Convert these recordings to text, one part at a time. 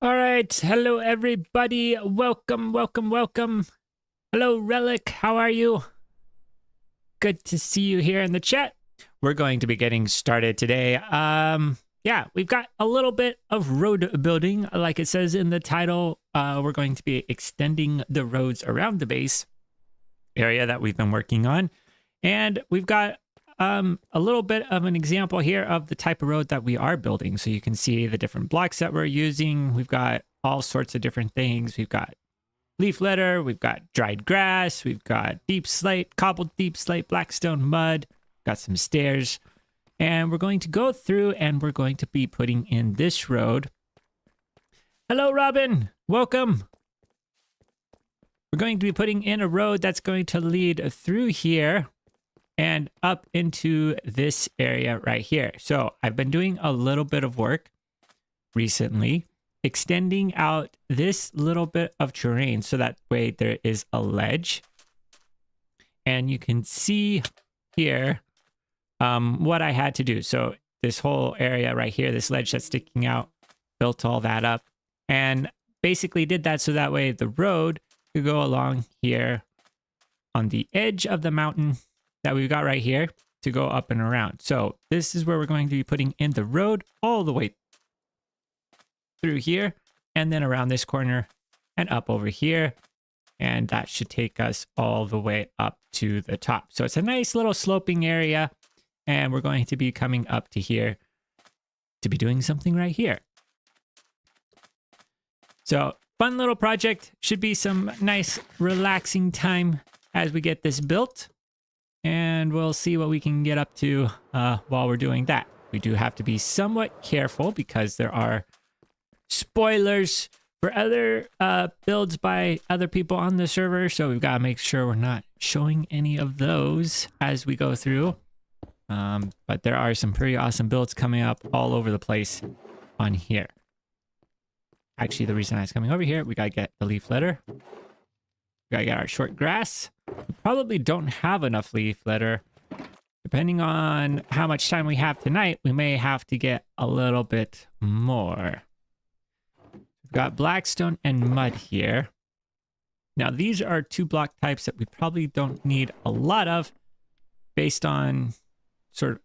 All right. Hello, everybody. Welcome, welcome, welcome. Hello, Relic. How are you? Good to see you here in the chat. We're going to be getting started today. Yeah, we've got a little bit of road building, like it says in the title. We're going to be extending the roads around the base area that we've been working on. And we've got a little bit of an example here of the type of road that we are building. So you can see the different blocks that we're using. We've got all sorts of different things. We've got leaf litter, we've got dried grass, we've got deep slate, cobbled deep slate, blackstone mud, got some stairs. And we're going to go through and we're going to be putting in this road. Hello, Robin. Welcome. We're going to be putting in a road that's going to lead through here and up into this area right here. So I've been doing a little bit of work recently, extending out this little bit of terrain so that way there is a ledge. And you can see here what I had to do. So this whole area right here, this ledge that's sticking out, built all that up and basically did that so that way the road could go along here on the edge of the mountain that we've got right here to go up and around. So this is where we're going to be putting in the road all the way through here and then around this corner and up over here. And that should take us all the way up to the top. So it's a nice little sloping area. And we're going to be coming up to here to be doing something right here. So fun little project. Should be some nice relaxing time as we get this built. And we'll see what we can get up to while we're doing that. We do have to be somewhat careful because there are spoilers for other builds by other people on the server. So we've got to make sure we're not showing any of those as we go through. But there are some pretty awesome builds coming up all over the place on here. Actually, the reason I was coming over here, we got to get the leaf litter. We got to get our short grass. We probably don't have enough leaf litter. Depending on how much time we have tonight, we may have to get a little bit more. We've got blackstone and mud here. Now, these are two block types that we probably don't need a lot of based on sort of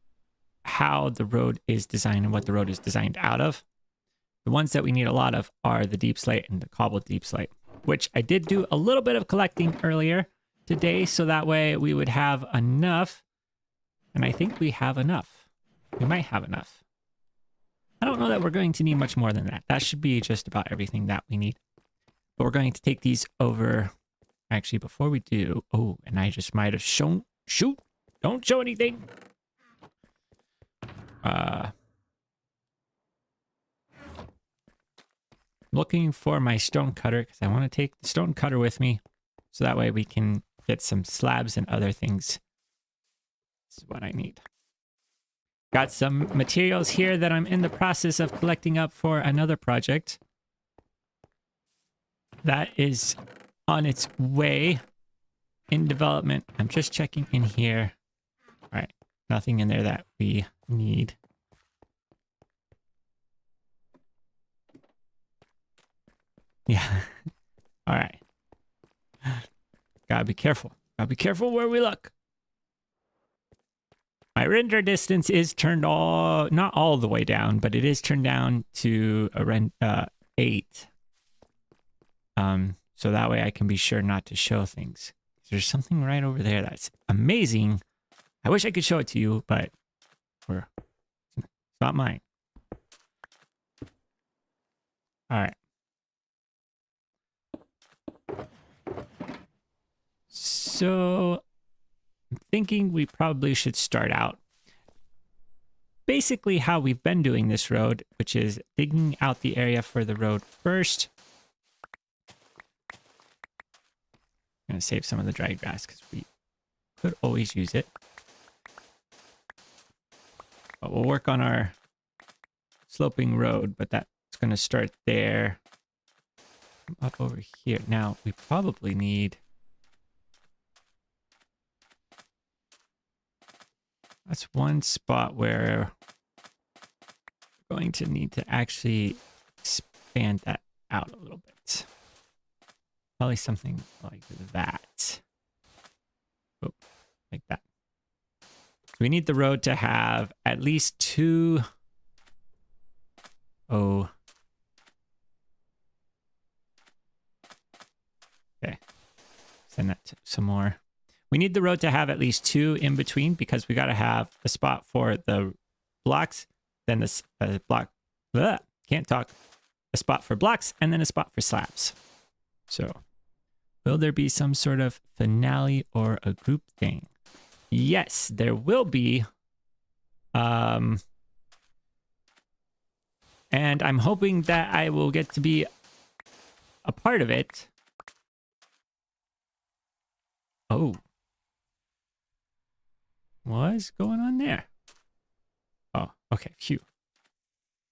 how the road is designed and what the road is designed out of. The ones that we need a lot of are the deep slate and the cobbled deep slate, which I did do a little bit of collecting earlier today, so that way we would have enough. And I think we have enough. We might have enough. I don't know that we're going to need much more than that. That should be just about everything that we need. But we're going to take these over. Actually, before we do, oh, and I just might have shown, shoot, don't show anything. Looking for my stone cutter because I want to take the stone cutter with me so that way we can get some slabs and other things. This is what I need. Got some materials here that I'm in the process of collecting up for another project that is on its way in development. I'm just checking in here. All right, nothing in there that we need. Yeah. All right. Gotta be careful. Gotta be careful where we look. My render distance is turned not all the way down, but it is turned down to a 8. So that way I can be sure not to show things. There's something right over there that's amazing. I wish I could show it to you, but it's not mine. All right. So I'm thinking we probably should start out basically how we've been doing this road, which is digging out the area for the road first. I'm going to save some of the dried grass because we could always use it. But we'll work on our sloping road, but that's going to start there. Up over here. Now, we probably need... That's one spot where we're going to need to actually expand that out a little bit. Probably something like that. Oh, like that. So we need the road to have at least 2. Oh. Okay. Send that to some more. We need the road to have at least 2 in between because we got to have a spot for the blocks, then this block. Ugh, can't talk. A spot for blocks and then a spot for slabs. So, will there be some sort of finale or a group thing? Yes, there will be. And I'm hoping that I will get to be a part of it. Oh. What's going on there? Oh, okay. Phew.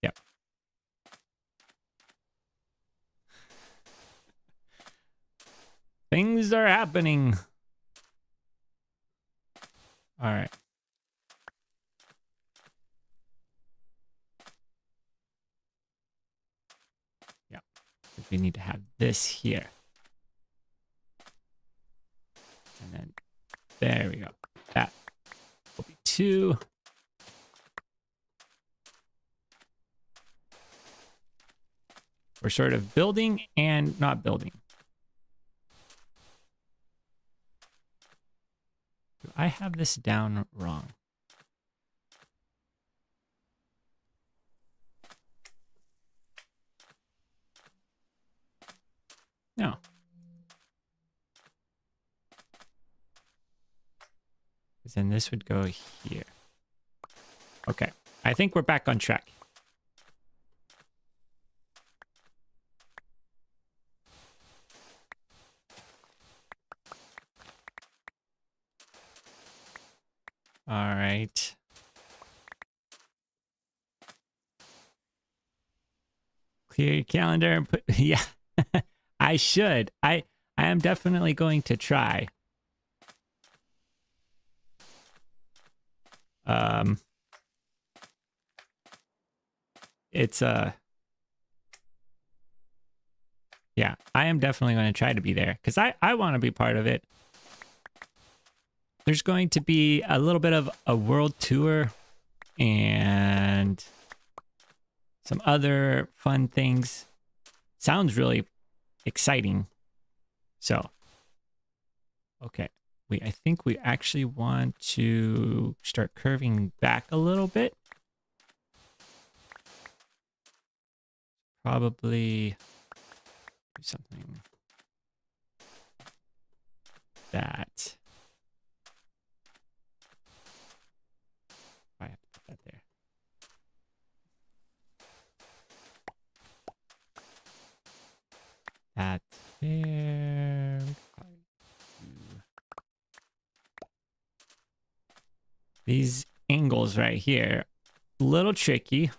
Yep. Things are happening. All right. Yep. We need to have this here. And then there we go. That will be 2. We're sort of building and not building. Do I have this down wrong? No. Because then this would go here. Okay. I think we're back on track. All right. Clear your calendar and put, yeah, I should. I am definitely going to try. It's yeah, I am definitely going to try to be there because I want to be part of it. There's going to be a little bit of a world tour and some other fun things. Sounds really exciting. So, okay. I think we actually want to start curving back a little bit. Probably do something that. I have to put that there. That there. These angles right here, a little tricky.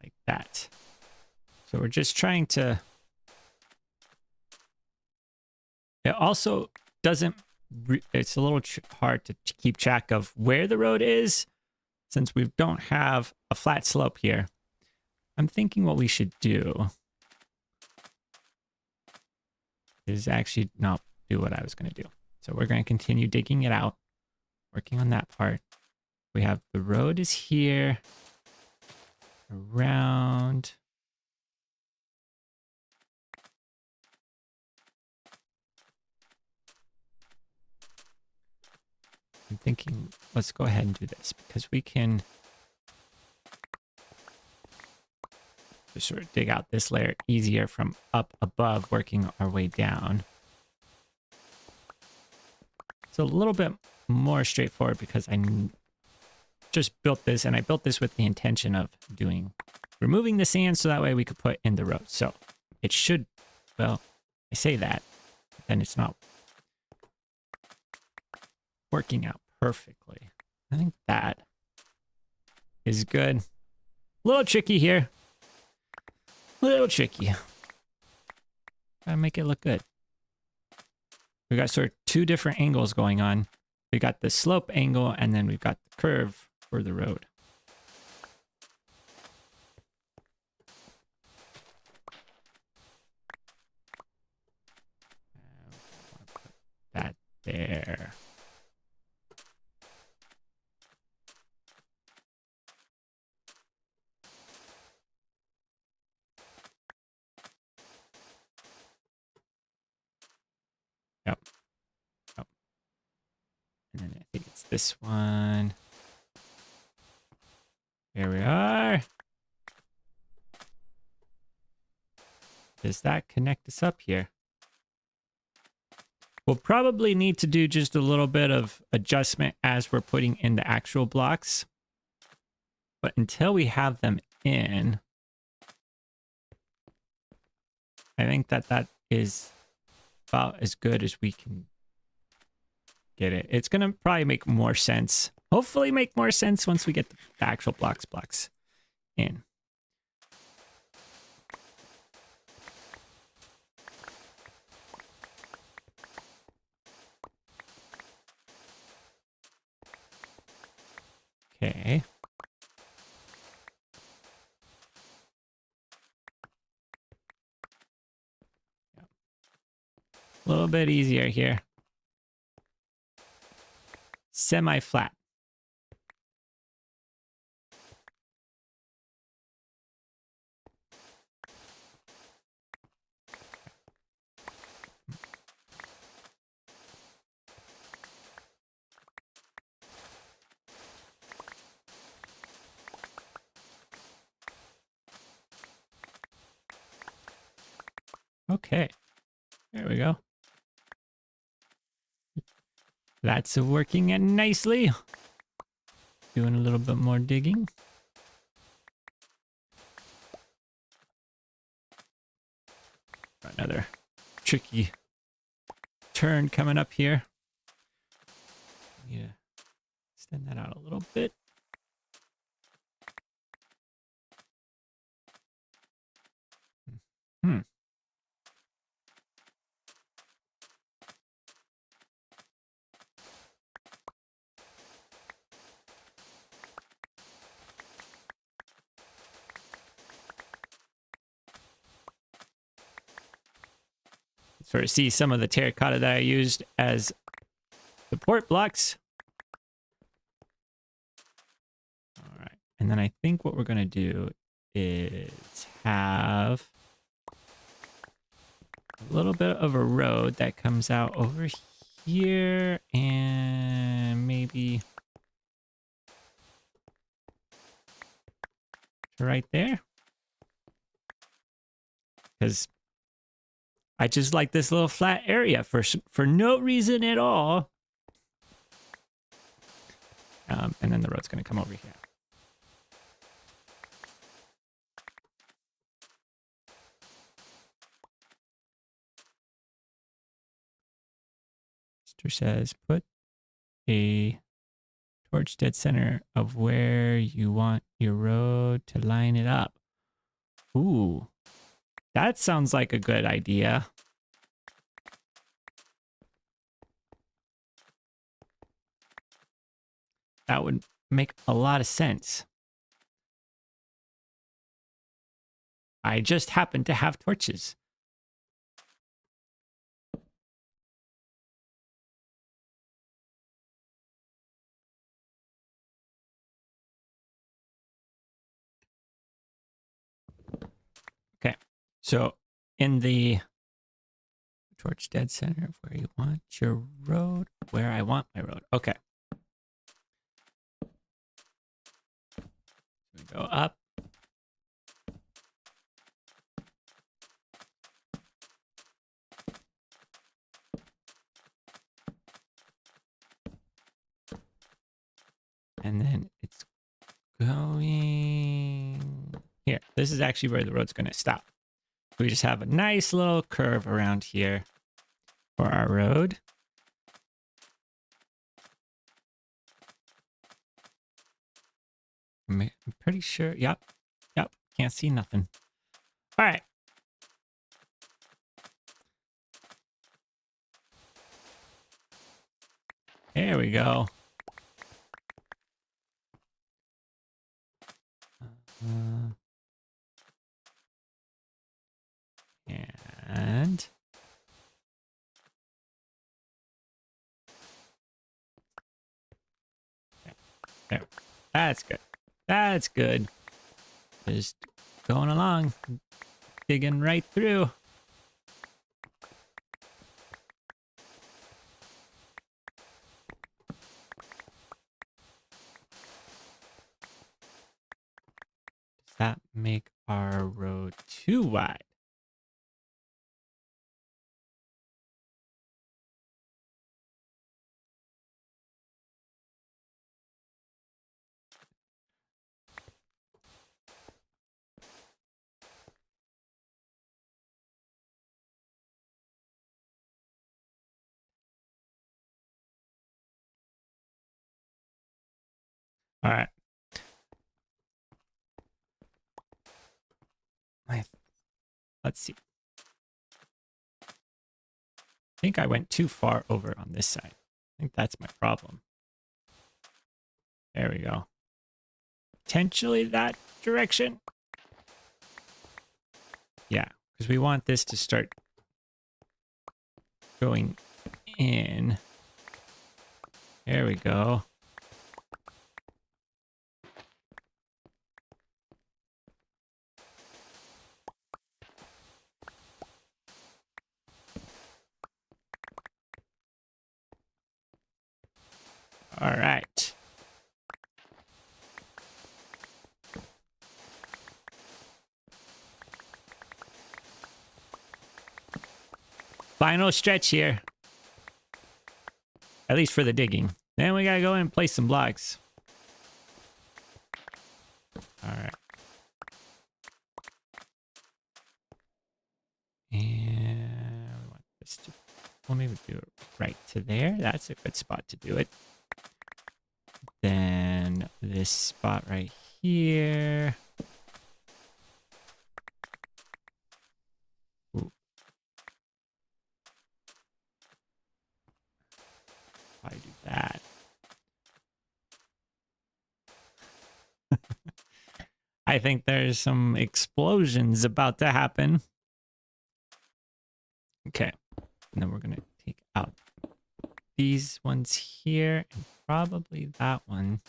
Like that. So we're just trying to. It also doesn't. It's a little hard to keep track of where the road is since we don't have a flat slope here. I'm thinking what we should do is actually not do what I was going to do. So we're going to continue digging it out, working on that part. We have the road is here, around. I'm thinking, let's go ahead and do this because we can just sort of dig out this layer easier from up above, working our way down. It's a little bit more straightforward because I just built this, and I built this with the intention of removing the sand so that way we could put in the road. So it should, well, I say that, but then it's not working out perfectly. I think that is good. A little tricky here. little tricky. Gotta make it look good. We got sort of two different angles going on. We got the slope angle, and then we've got the curve for the road. Put that there. Yep. Yep. And then I think it's this one. Here we are. Does that connect us up here? We'll probably need to do just a little bit of adjustment as we're putting in the actual blocks. But until we have them in, I think that is about as good as we can get it. It's going to probably make more sense. Hopefully make more sense once we get the actual blocks in. Okay. A little bit easier here. Semi-flat. Okay, there we go. That's working nicely. Doing a little bit more digging. Another tricky turn coming up here. Need to extend that out a little bit. Sort of see some of the terracotta that I used as support blocks. All right, and then I think what we're gonna do is have a little bit of a road that comes out over here and maybe right there. Because I just like this little flat area for no reason at all. And then the road's going to come over here. Mr. says, put a torch dead center of where you want your road to line it up. Ooh, that sounds like a good idea. That would make a lot of sense. I just happen to have torches. Okay, so in the torch dead center of where you want your road, where I want my road. Okay. We go up. And then it's going here. This is actually where the road's going to stop. We just have a nice little curve around here for our road. I'm pretty sure. Yep. Can't see nothing. All right. There we go. And there. That's good. That's good. Just going along, digging right through. Does that make our road too wide? All right. Let's see. I think I went too far over on this side. I think that's my problem. There we go. Potentially that direction. Yeah, because we want this to start going in. There we go. All right. Final stretch here. At least for the digging. Then we gotta go in and place some blocks. All right. And we want this to, well, maybe do it right to there. That's a good spot to do it. Then this spot right here. Ooh. I do that. I think there's some explosions about to happen. Okay. And then we're going to take out these ones here and probably that one.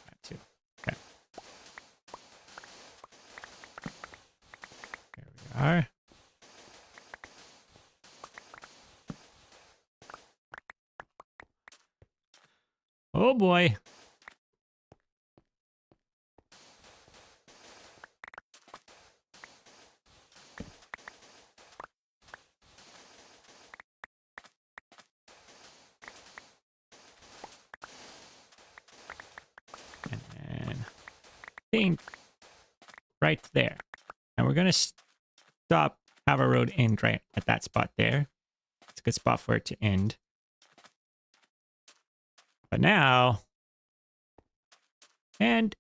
That too. Okay. There we are. Oh boy. And then I think right there. And we're going to stop, have our road end right at that spot there. It's a good spot for it to end. But now, and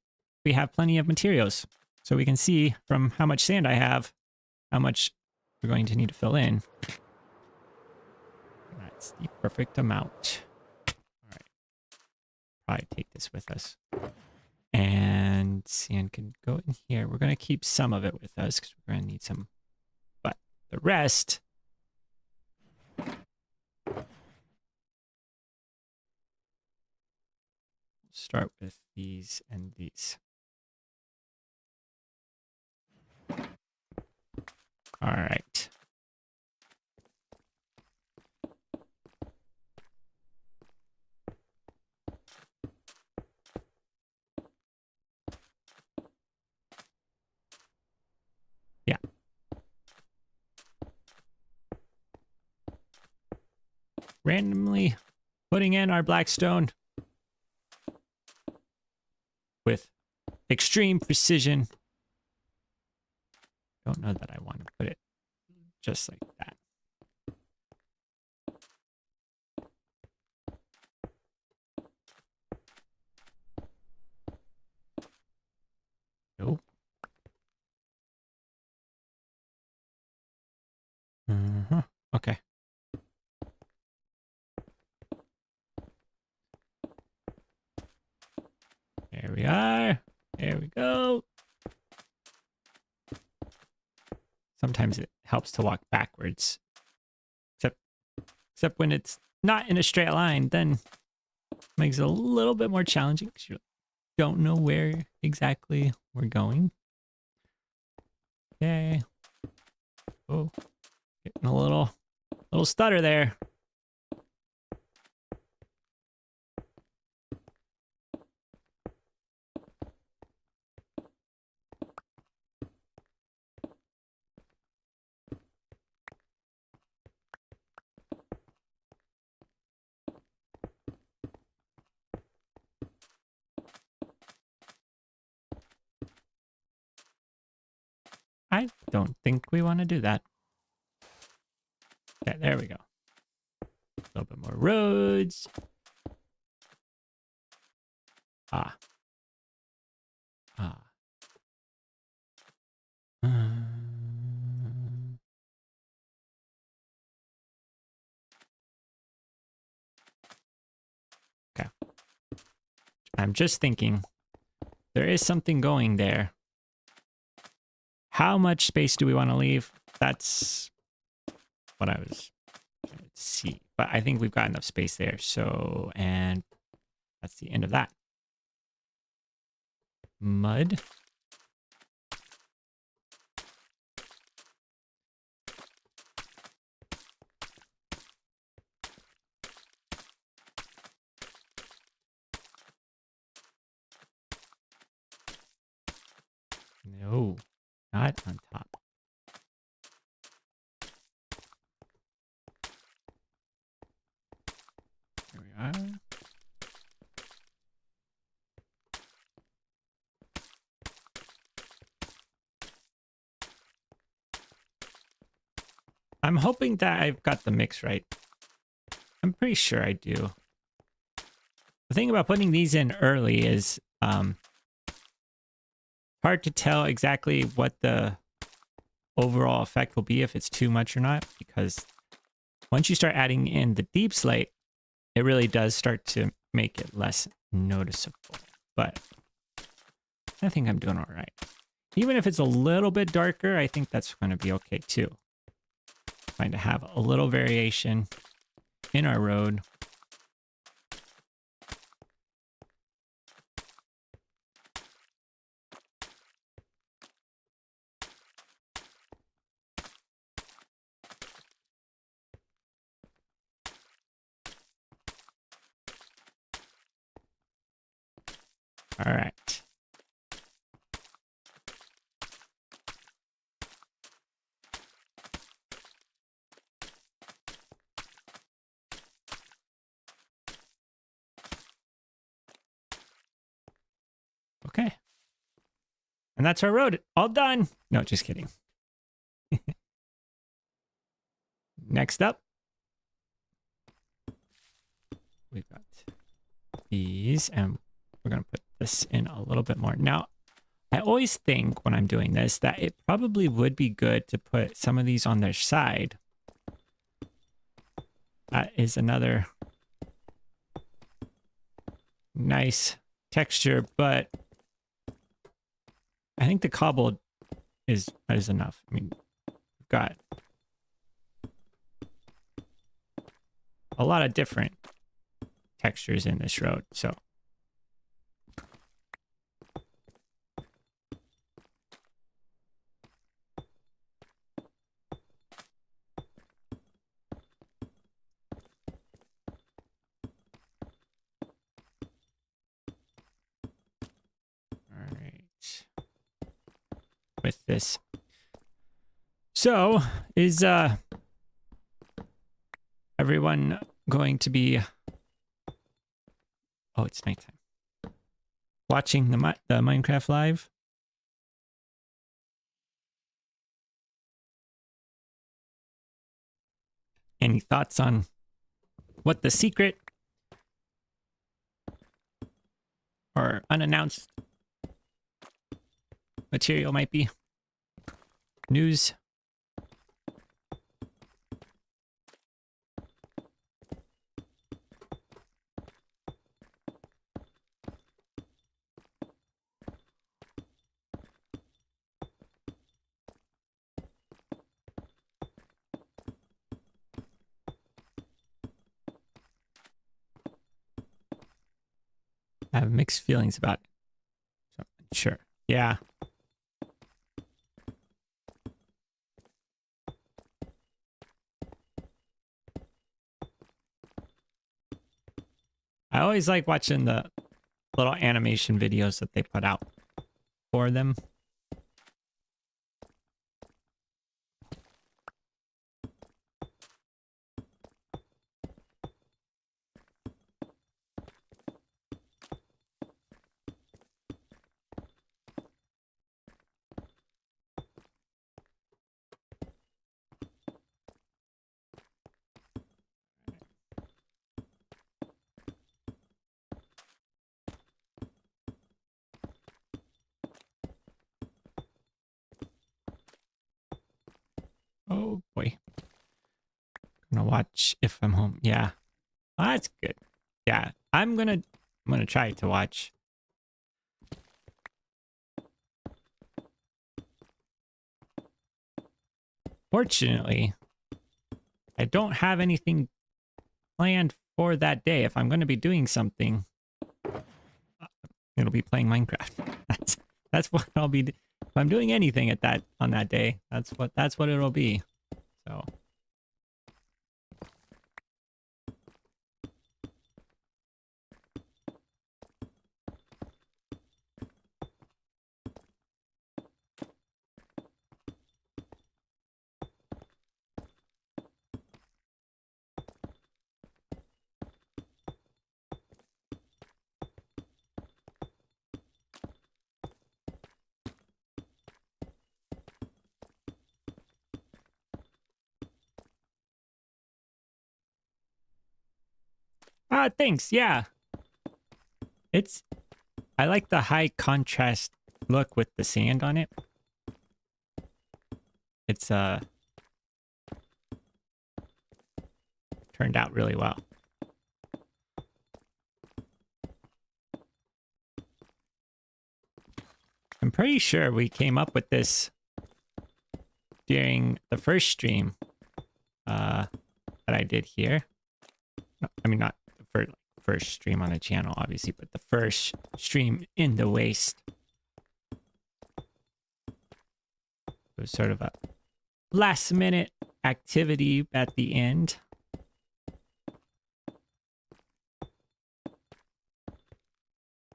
we have plenty of materials. So we can see from how much sand I have, how much we're going to need to fill in. That's the perfect amount. All right. Probably take this with us. And sand can go in here. We're going to keep some of it with us because we're going to need some. But the rest, start with these and these. All right. Yeah. Randomly putting in our blackstone with extreme precision. Don't know that I want to put it just like that. we are. There we go. Sometimes it helps to walk backwards. Except when it's not in a straight line, then it makes it a little bit more challenging because you don't know where exactly we're going. Okay. Oh, getting a little stutter there. I don't think we want to do that. Okay, there we go. A little bit more roads. Ah. Okay. I'm just thinking, there is something going there. How much space do we want to leave? That's what I was trying to see. But I think we've got enough space there. So, and that's the end of that. Mud. No, not on top. There we are. I'm hoping that I've got the mix right. I'm pretty sure I do. The thing about putting these in early is hard to tell exactly what the overall effect will be if it's too much or not, because once you start adding in the deep slate, it really does start to make it less noticeable. But I think I'm doing all right. Even if it's a little bit darker, I think that's going to be okay too. Trying to have a little variation in our road. All right. Okay. And that's our road. All done. No, just kidding. Next up, we've got these, and we're going to put this in a little bit more. Now, I always think when I'm doing this that it probably would be good to put some of these on their side. That is another nice texture, but I think the cobbled is enough. I mean, we've got a lot of different textures in this road, so. All right. With this. So, is everyone going to be... Oh, it's nighttime. Watching the Minecraft live? Any thoughts on what the secret or unannounced material might be? News? I have mixed feelings about it. So, sure. Yeah. I always like watching the little animation videos that they put out for them. Oh boy. Gonna watch if I'm home. Yeah. Well, that's good. Yeah. I'm gonna try to watch. Fortunately, I don't have anything planned for that day. If I'm gonna be doing something, it'll be playing Minecraft. That's what I'll be. If I'm doing anything on that day, that's what it'll be. So. Thanks. Yeah. I like the high contrast look with the sand on it. It's turned out really well. I'm pretty sure we came up with this during the first stream that I did here. No, I mean, not the first stream on the channel, obviously, but the first stream in the Waste. It was sort of a last minute activity at the end.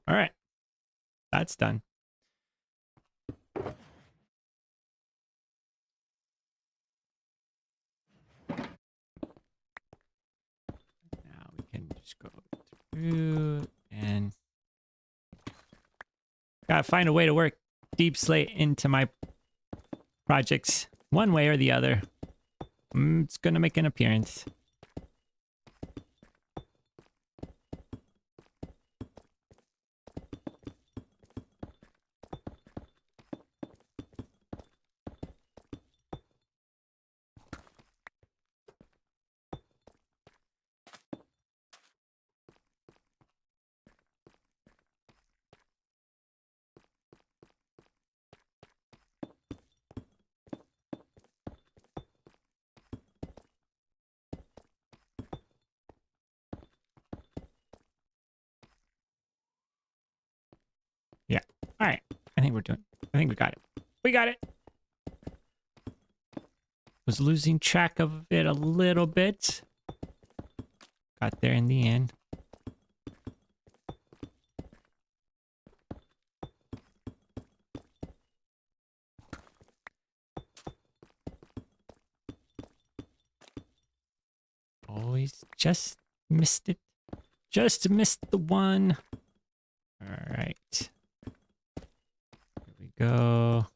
All right, that's done. Now we can just go through and gotta find a way to work Deep Slate into my projects one way or the other. It's gonna make an appearance. Yeah. All right. I think we got it. We got it. Was losing track of it a little bit. Got there in the end. Always just missed it. Just missed the one. All right. Here we go.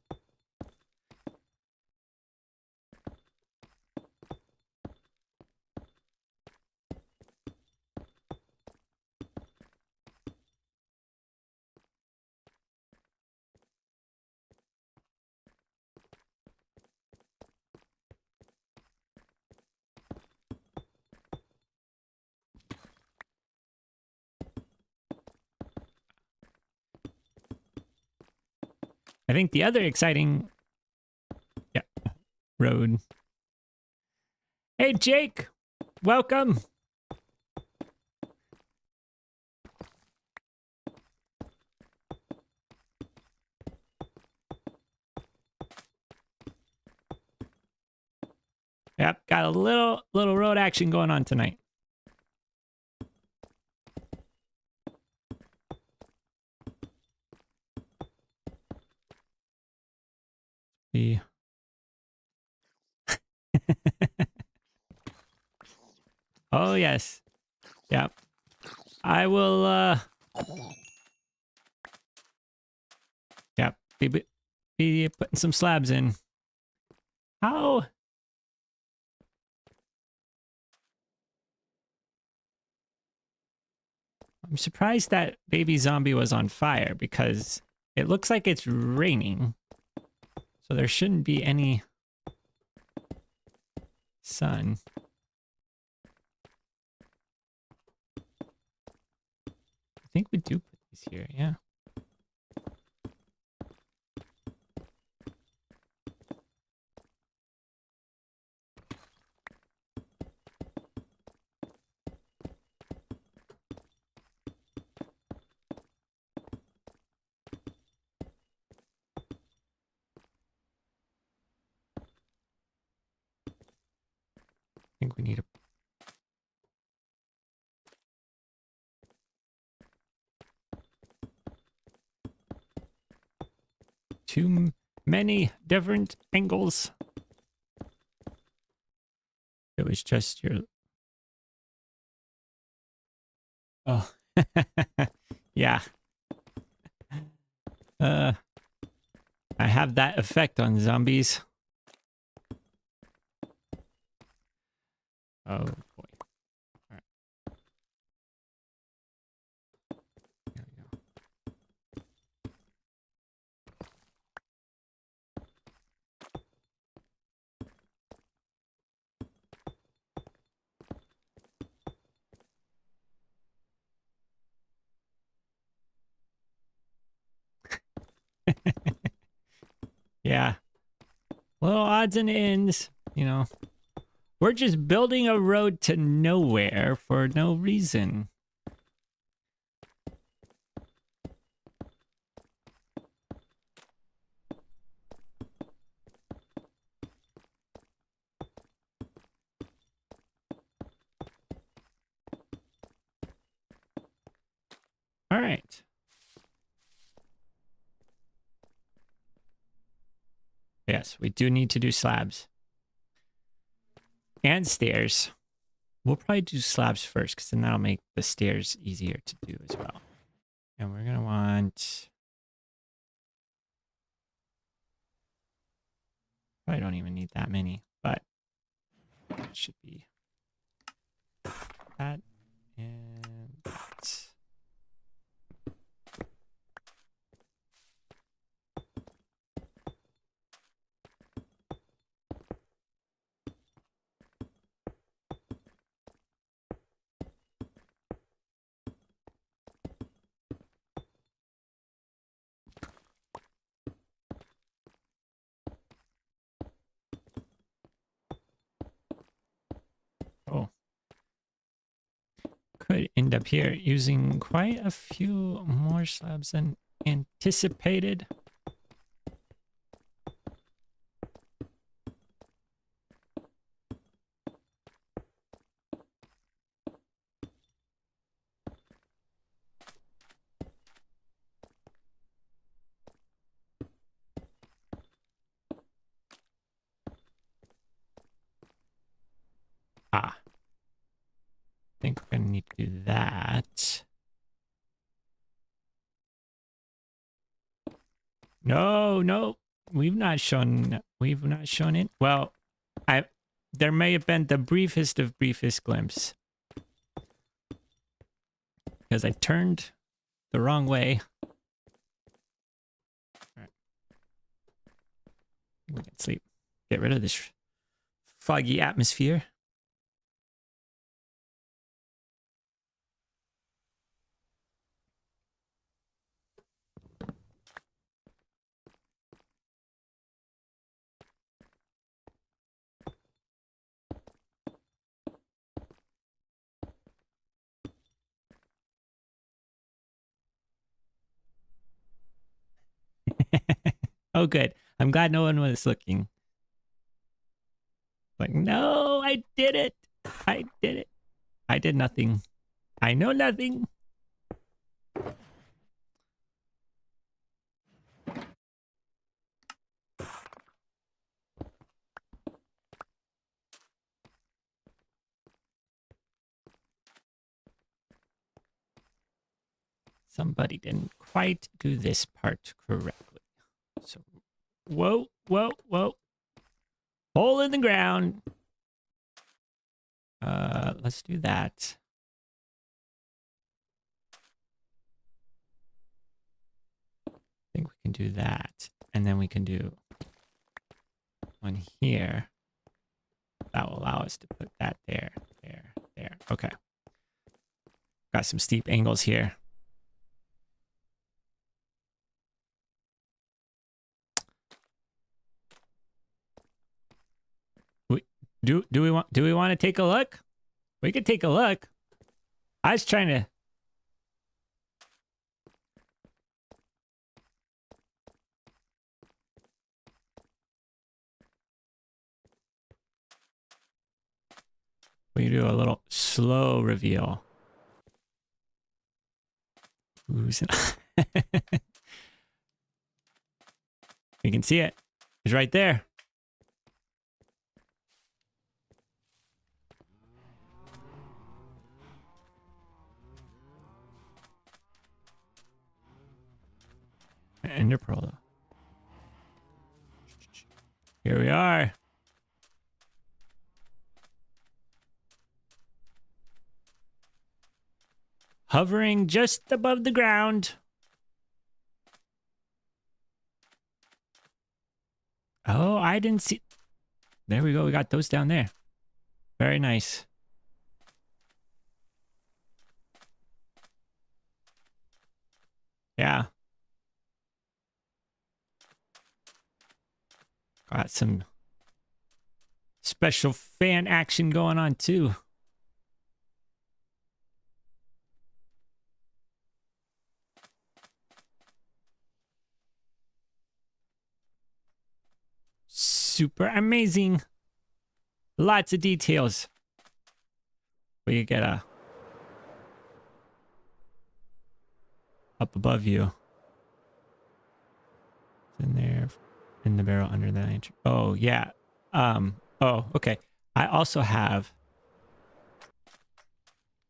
I think the other exciting road. Hey, Jake. Welcome. Yep, got a little road action going on tonight. The oh yes. Yep. I will yep, be putting some slabs in. How I'm surprised that baby zombie was on fire because it looks like it's raining. So there shouldn't be any sun. I think we do put these here, yeah. I think we need a too many different angles. It was just your... Oh. Yeah. I have that effect on zombies. Oh boy. All right. There we go. Yeah. Little odds and ends, you know. We're just building a road to nowhere for no reason. All right. Yes, we do need to do slabs. And stairs. We'll probably do slabs first, because then that'll make the stairs easier to do as well. And we're going to want... Probably don't even need that many, but it should be that and that. Oh. Could end up here using quite a few more slabs than anticipated. Ah. I think we're going to need to do that. No. We've not shown it. Well, there may have been the briefest of briefest glimpse. Because I turned the wrong way. All right. We can sleep. Get rid of this foggy atmosphere. Oh, good. I'm glad no one was looking. Like, no, I did it. I did it. I did nothing. I know nothing. Somebody didn't quite do this part correctly. So, whoa, whoa, whoa. Hole in the ground. Let's do that. I think we can do that. And then we can do one here. That will allow us to put that there, there, there. Okay. Got some steep angles here. Do we want to take a look? We could take a look. I was trying to. We do a little slow reveal. Who's You can see it. It's right there. Ender pearl. Here we are. Hovering just above the ground. Oh, I didn't see. There we go. We got those down there. Very nice. Yeah. Got some special fan action going on too. Super amazing. Lots of details. We get a up above you. It's in there. In the barrel under the entry. Oh, yeah. Oh, okay. I also have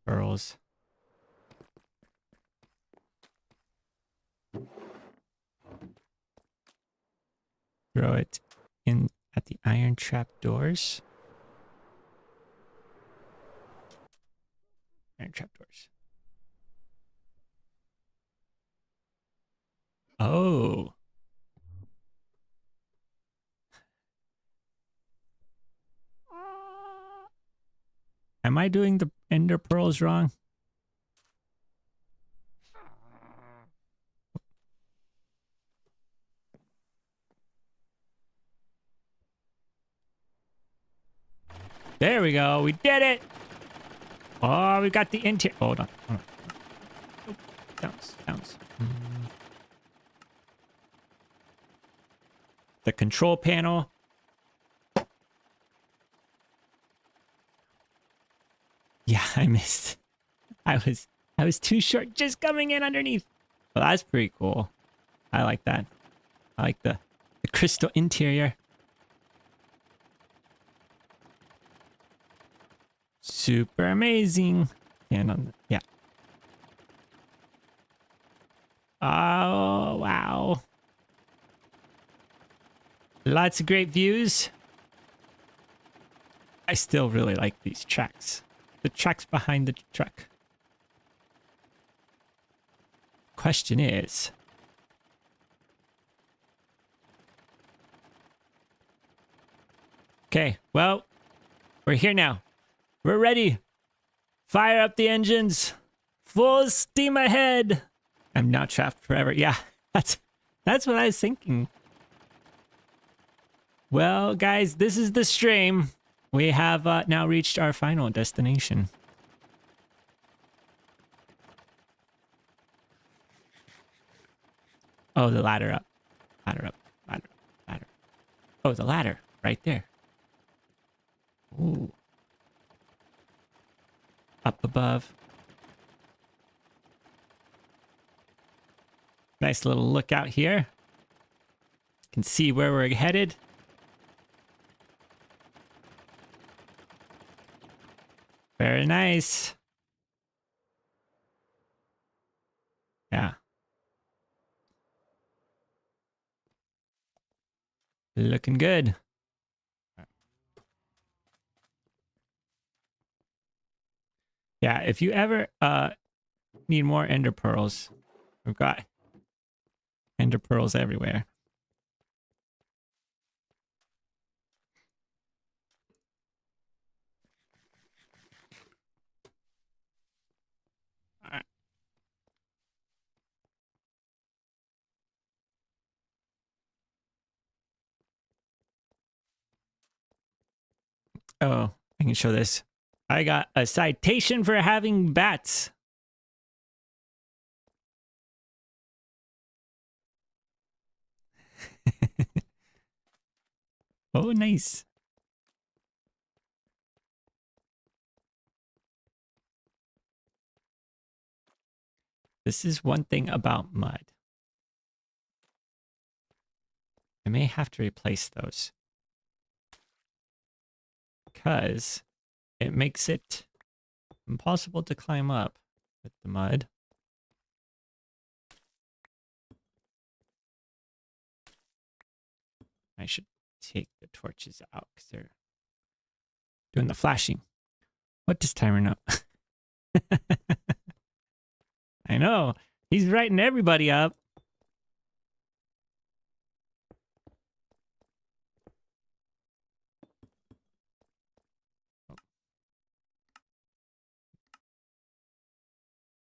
pearls. Throw it in at the iron trap doors. Iron trap doors. Oh. Am I doing the ender pearls wrong? There we go. We did it. Oh, we got the interior. Hold on. Hold on. Oh, bounce, bounce. The control panel. Yeah, I missed. I was too short just coming in underneath. Well, that's pretty cool. I like that. I like the crystal interior. Super amazing. And on the, yeah. Oh, wow. Lots of great views. I still really like these tracks. The tracks behind the truck. Question is, okay, well, we're here now. We're ready. Fire up the engines. Full steam ahead. I'm not trapped forever. Yeah, that's what I was thinking. Well, guys, this is the stream. We have now reached our final destination. Oh, the ladder up. Ladder up. Ladder. Ladder. Oh, the ladder. Right there. above. Nice little look out here. Can see where we're headed. Very nice. Yeah. Looking good. Yeah, if you ever need more ender pearls, we've got ender pearls everywhere. All right. Oh, I can show this. I got a citation for having bats. Oh, nice. This is one thing about mud. I may have to replace those because it makes it impossible to climb up with the mud. I should take the torches out because they're doing the flashing. What does timer know? I know. He's writing everybody up.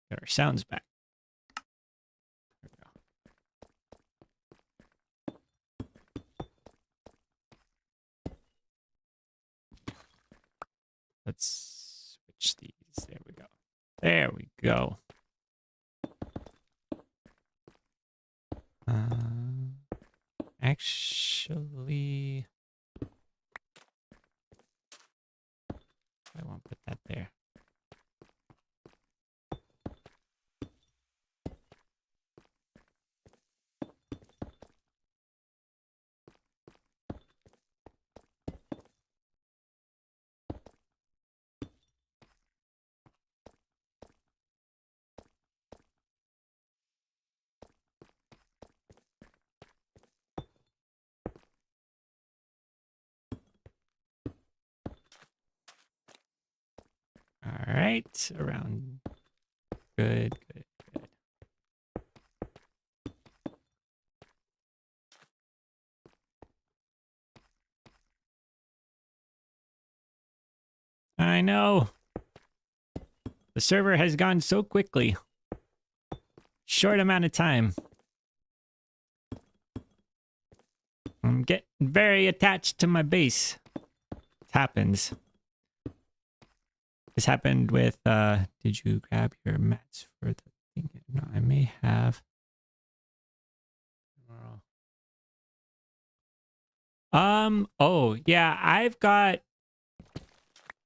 Get our sounds back. There we go. Let's switch these. There we go. There we go. Actually, I won't put that there. All right, around. Good, good, good. I know. The server has gone so quickly. Short amount of time. I'm getting very attached to my base. It happens. This happened with, did you grab your mats for the thing? No, I may have. Oh, yeah, I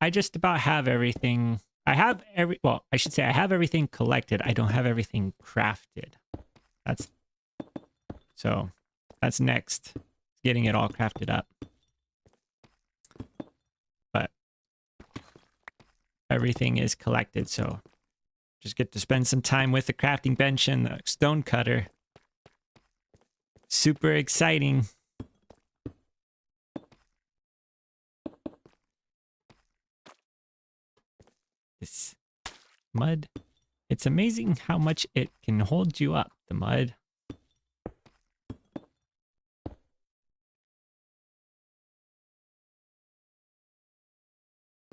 just about have everything. Well, I should say I have everything collected. I don't have everything crafted. That's next. Getting it all crafted up. But everything is collected, so just get to spend some time with the crafting bench and the stone cutter. Super exciting. This mud, it's amazing how much it can hold you up, the mud.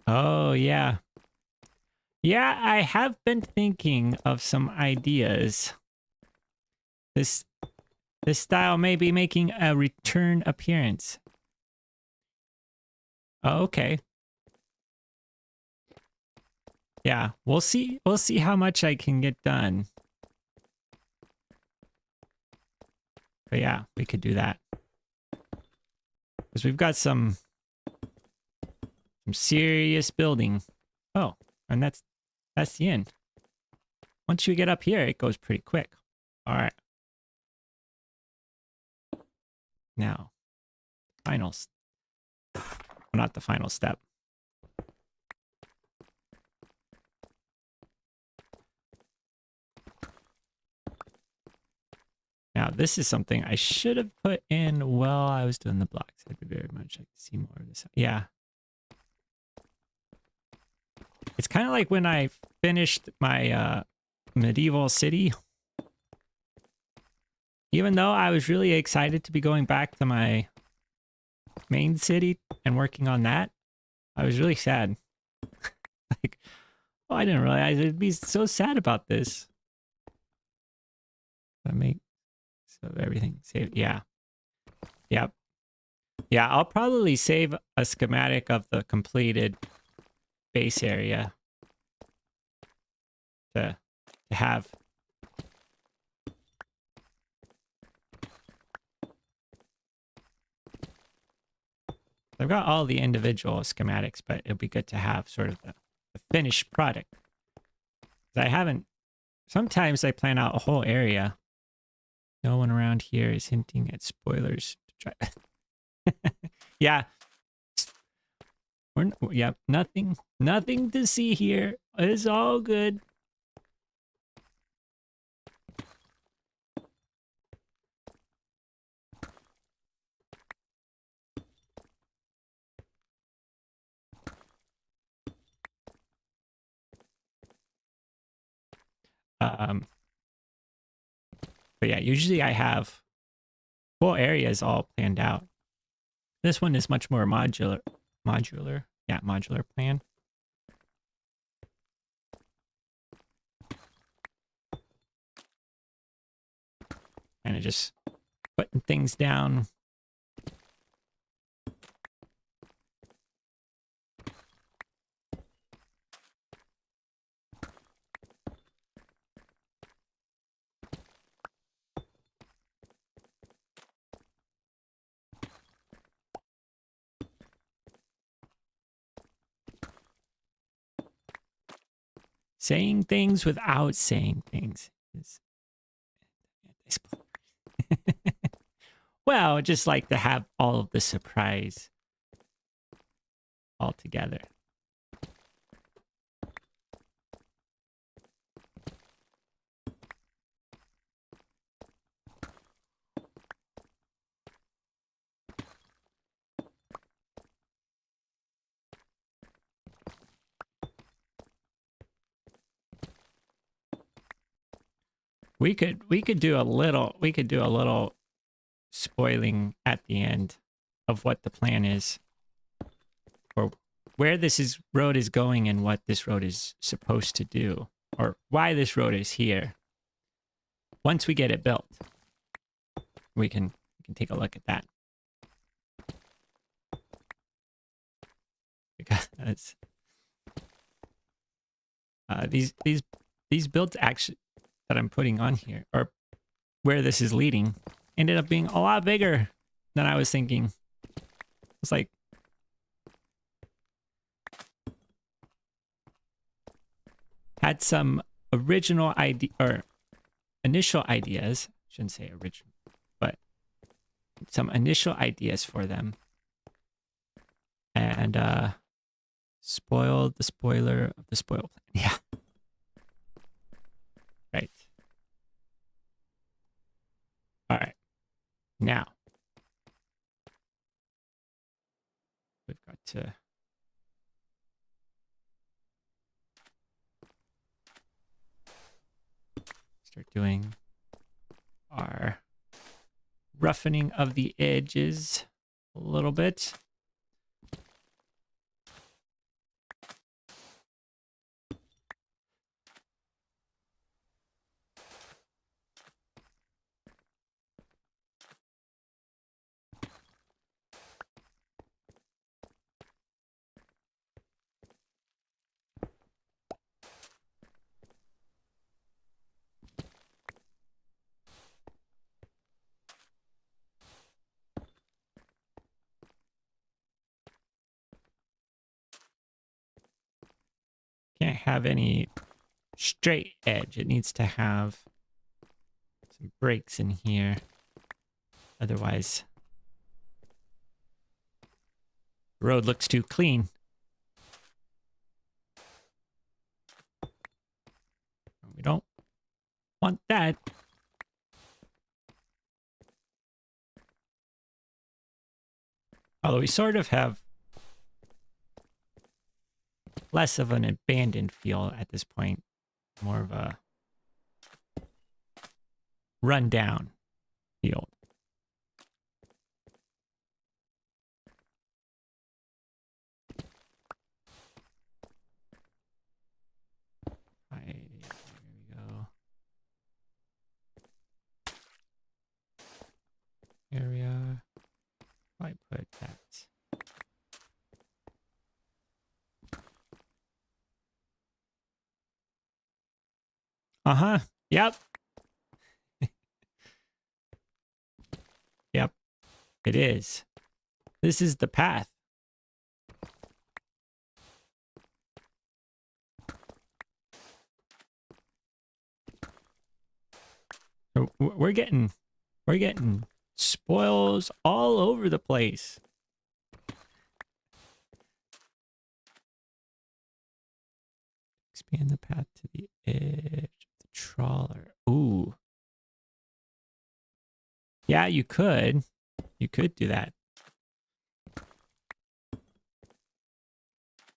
Oh, yeah. Yeah, I have been thinking of some ideas. This style may be making a return appearance. Oh, okay. Yeah, we'll see how much I can get done. But yeah, we could do that. Because we've got some serious building. Oh, and that's That's the end. Once you get up here, it goes pretty quick. All right. Now, not the final step. Now, this is something I should have put in while I was doing the blocks. I'd very much like to see more of this. Yeah. It's kind of like when I finished my medieval city. Even though I was really excited to be going back to my main city and working on that, I was really sad. Like, oh, I didn't realize I'd be so sad about this. I make so everything save. Yeah. Yep. Yeah, I'll probably save a schematic of the completed base area to have. I've got all the individual schematics, but it'll be good to have sort of the finished product. I haven't. Sometimes I plan out a whole area. No one around here is hinting at spoilers to try. Yeah. Yeah, nothing to see here. It's all good. But yeah, usually I have full areas all planned out. This one is much more modular. Yeah, modular plan. Kind of just putting things down. Saying things without saying things is well, just like to have all of the surprise all together. We could do a little spoiling at the end of what the plan is, or where this road is going and what this road is supposed to do, or why this road is here. Once we get it built, we can take a look at that. Because these builds actually that I'm putting on here, or where this is leading, ended up being a lot bigger than I was thinking. It's like had some original idea or initial ideas. Shouldn't say original, but some initial ideas for them, and spoiled the spoiler of the spoil plan. Yeah. Right. All right. Now we've got to start doing our roughening of the edges a little bit. Can't have any straight edge. It needs to have some breaks in here. Otherwise, the road looks too clean. We don't want that. Although we sort of have less of an abandoned feel at this point. More of a rundown feel. There we go. Area. I put that. Uh-huh. Yep. Yep. It is. This is the path. We're getting spoils all over the place. Expand the path to the edge of the trawler. Ooh. Yeah, you could. You could do that.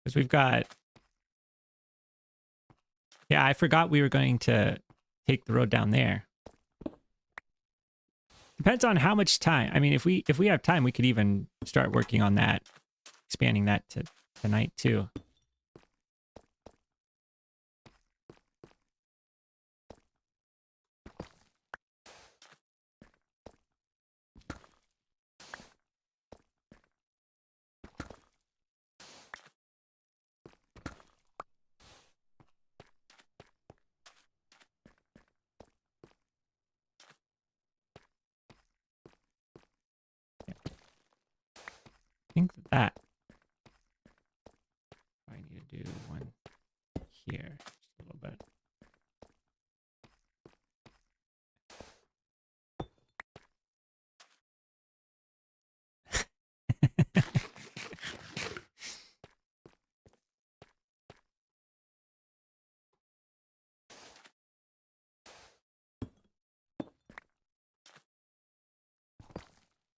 Because we've got... Yeah, I forgot we were going to take the road down there. Depends on how much time. I mean, if we have time, we could even start working on that. Expanding that to tonight, too. I think that I need to do one here, just a little bit.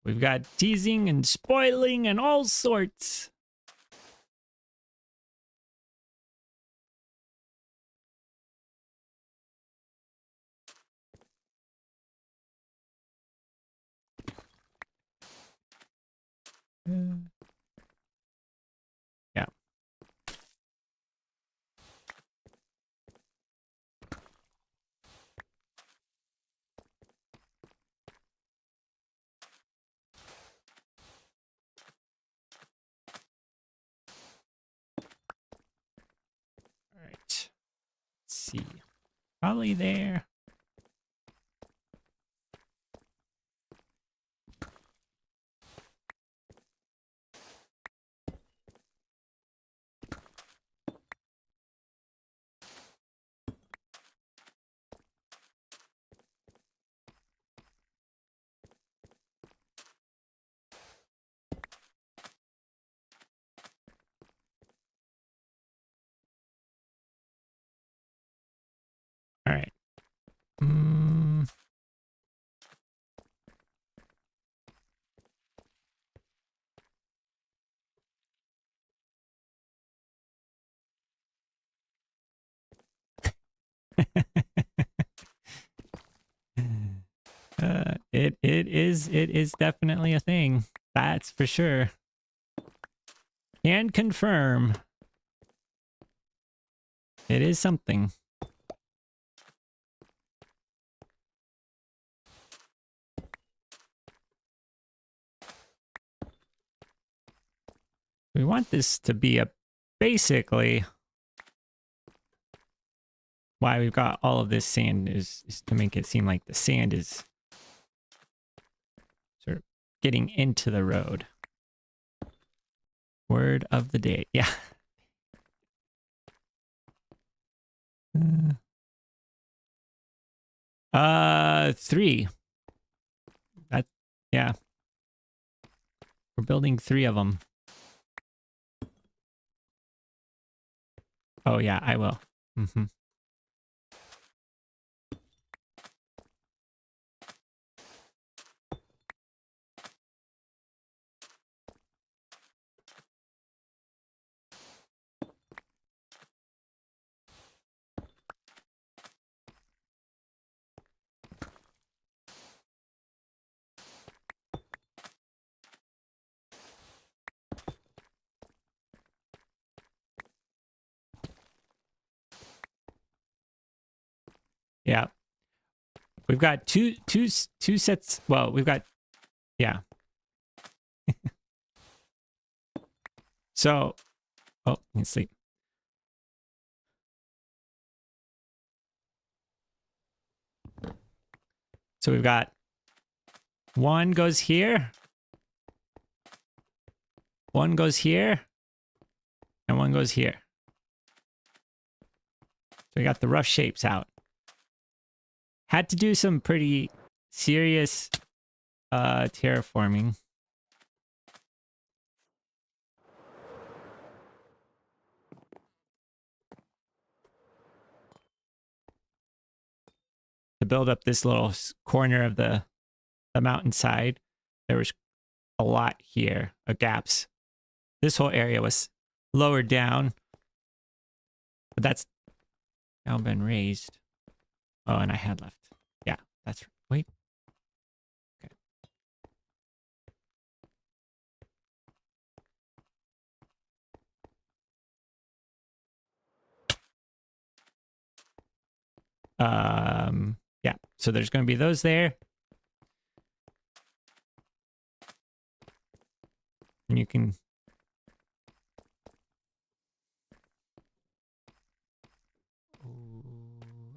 We've got teasing and spoiling and all sorts. Yeah. All right. Let's see. Probably there. All right. It is definitely a thing. That's for sure. Can confirm. It is something. We want this to be a basically why we've got all of this sand is to make it seem like the sand is sort of getting into the road. Word of the day. Yeah. 3. That, yeah. We're building 3 of them. Oh yeah, I will. Mm-hmm. Yeah. We've got two sets. Well, we've got, yeah. So, oh, you can sleep. So we've got one goes here, one goes here, and one goes here. So we got the rough shapes out. Had to do some pretty serious terraforming. To build up this little corner of the mountainside. There was a lot here of gaps. This whole area was lowered down, but that's now been raised. Oh, and I had left. Yeah, that's wait. Okay. Yeah. So there's going to be those there, and you can.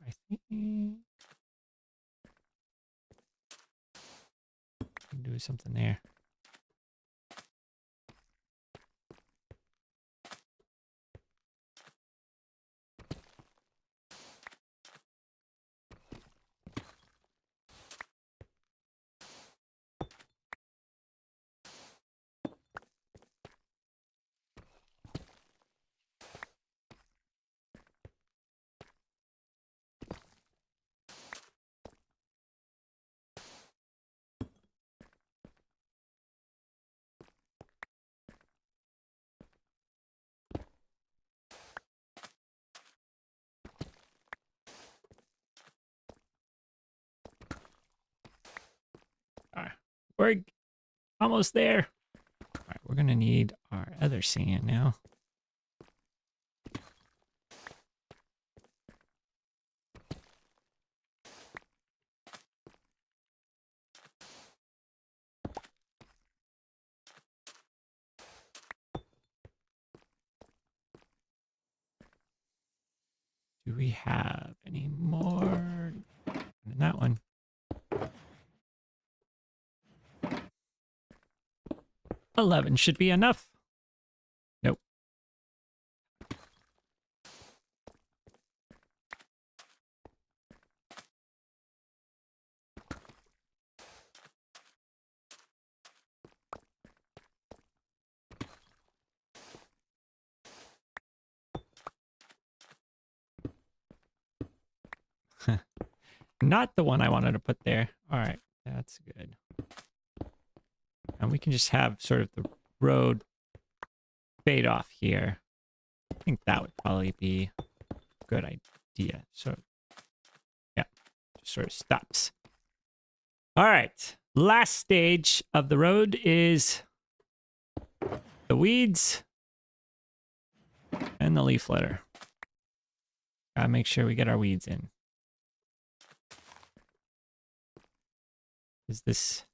I think you can do something there. All right, we're almost there. All right, we're gonna need our other sand now. Do we have any more than that one? $11 should be enough. Nope. Not the one I wanted to put there. All right, that's good. And we can just have sort of the road fade off here. I think that would probably be a good idea. So, yeah, just sort of stops. All right, last stage of the road is the weeds and the leaf litter. Gotta make sure we get our weeds in. Is this...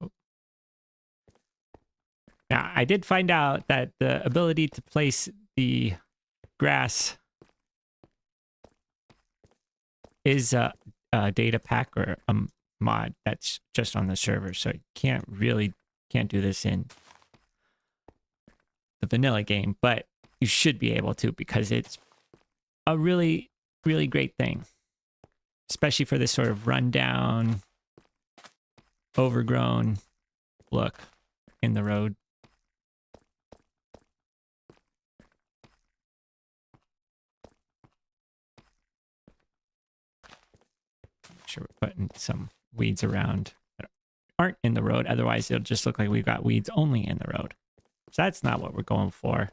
Oh. Now, I did find out that the ability to place the grass is a data pack or a mod that's just on the server, so you can't do this in the vanilla game, but you should be able to, because it's a really, really great thing, especially for this sort of rundown, overgrown look in the road. Make sure we're putting some weeds around that aren't in the road. Otherwise, it'll just look like we've got weeds only in the road. So that's not what we're going for.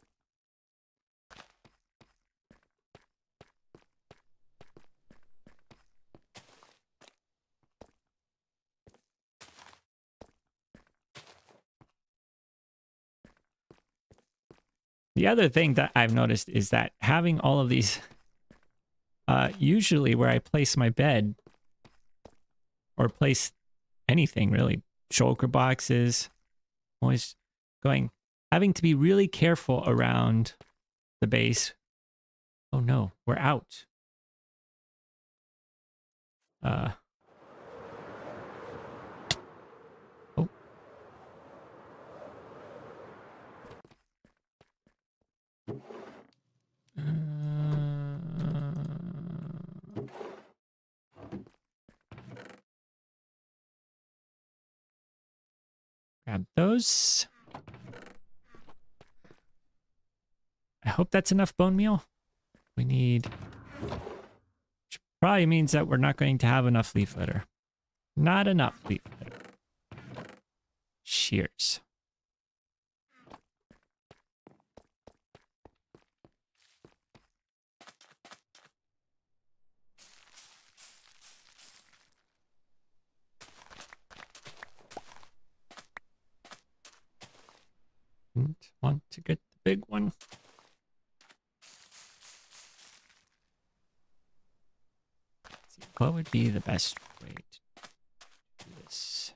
The other thing that I've noticed is that having all of these, usually where I place my bed, or place anything really, shulker boxes, always having to be really careful around the base. Oh no, we're out. Oh. Grab those. I hope that's enough bone meal. We need... Which probably means that we're not going to have enough leaf litter. Not enough leaf litter. Shears. Didn't want to get the big one. Let's see, what would be the best way to do this?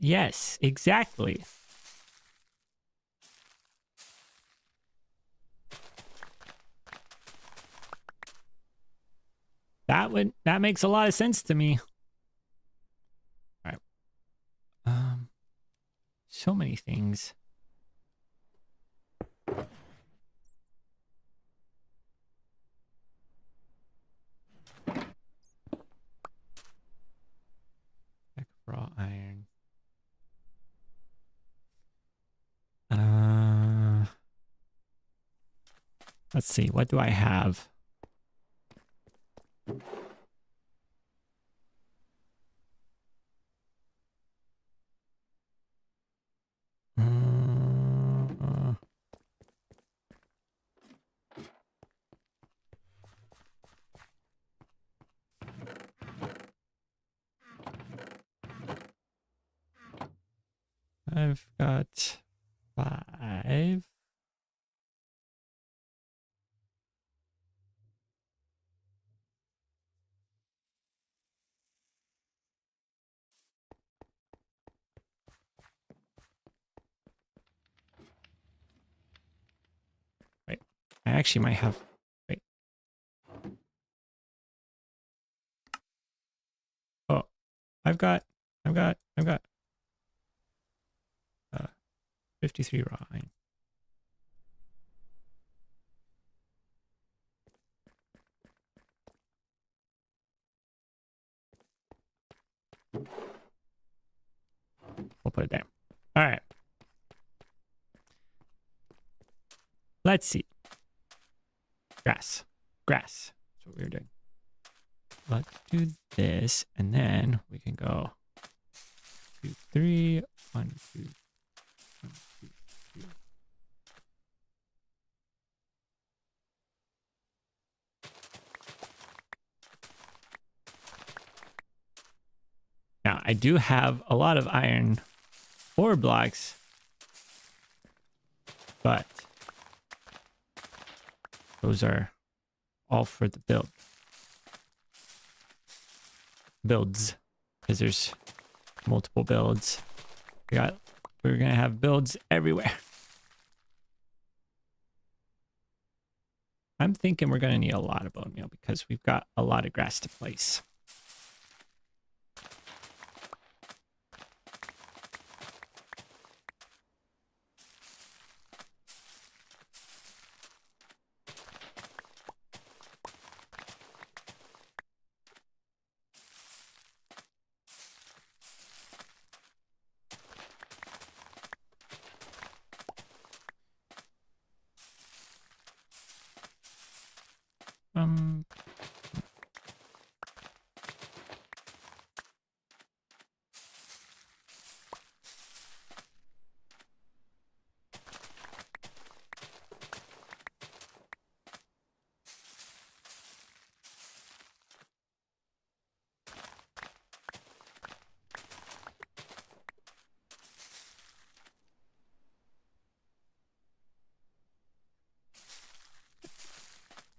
Yes, exactly. That makes a lot of sense to me. All right. So many things. Raw iron. Let's see. What do I have? I've got 5. Wait, I actually might have... Wait. Oh, I've got 53 raw iron. We'll put it there. All right. Let's see. Grass. That's what we were doing. Let's do this, and then we can go 2, 3, 1, 2, 1, 2, 3. Now, I do have a lot of iron ore blocks, but those are all for the builds, because there's multiple builds. We're gonna have builds everywhere. I'm thinking we're going to need a lot of bone meal because we've got a lot of grass to place.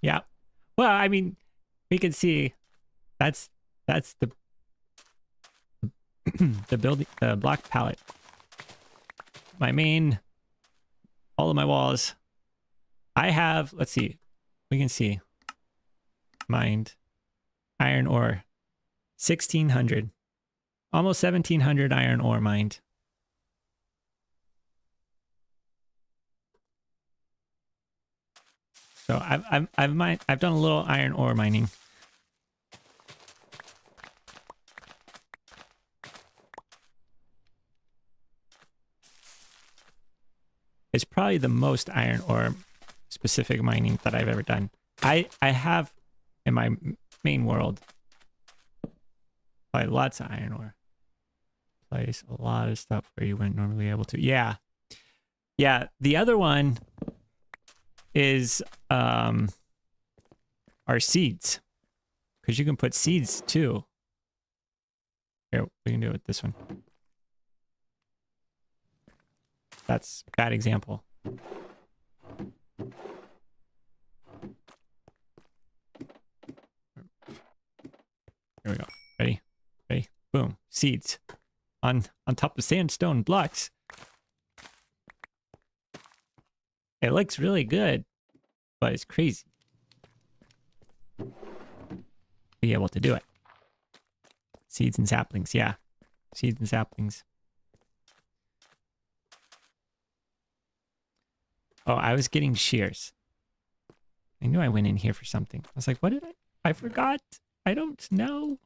Yeah. Well, I mean, we can see that's the the block palette. My main, all of my walls. I have, let's see, we can see mined iron ore, 1,600, almost 1,700 iron ore mined. So I've done a little iron ore mining. It's probably the most iron ore specific mining that I've ever done. I have in my main world probably lots of iron ore. Place a lot of stuff where you wouldn't normally be able to. Yeah. Yeah. The other one is our seeds. Because you can put seeds too. Here, we can do it with this one. That's a bad example. Here we go. Ready? Ready? Boom. Seeds. On top of sandstone blocks. It looks really good, but it's crazy. Be able to do it. Seeds and saplings, yeah. Seeds and saplings. Oh, I was getting shears. I knew I went in here for something. I was like, what did I forgot. I don't know.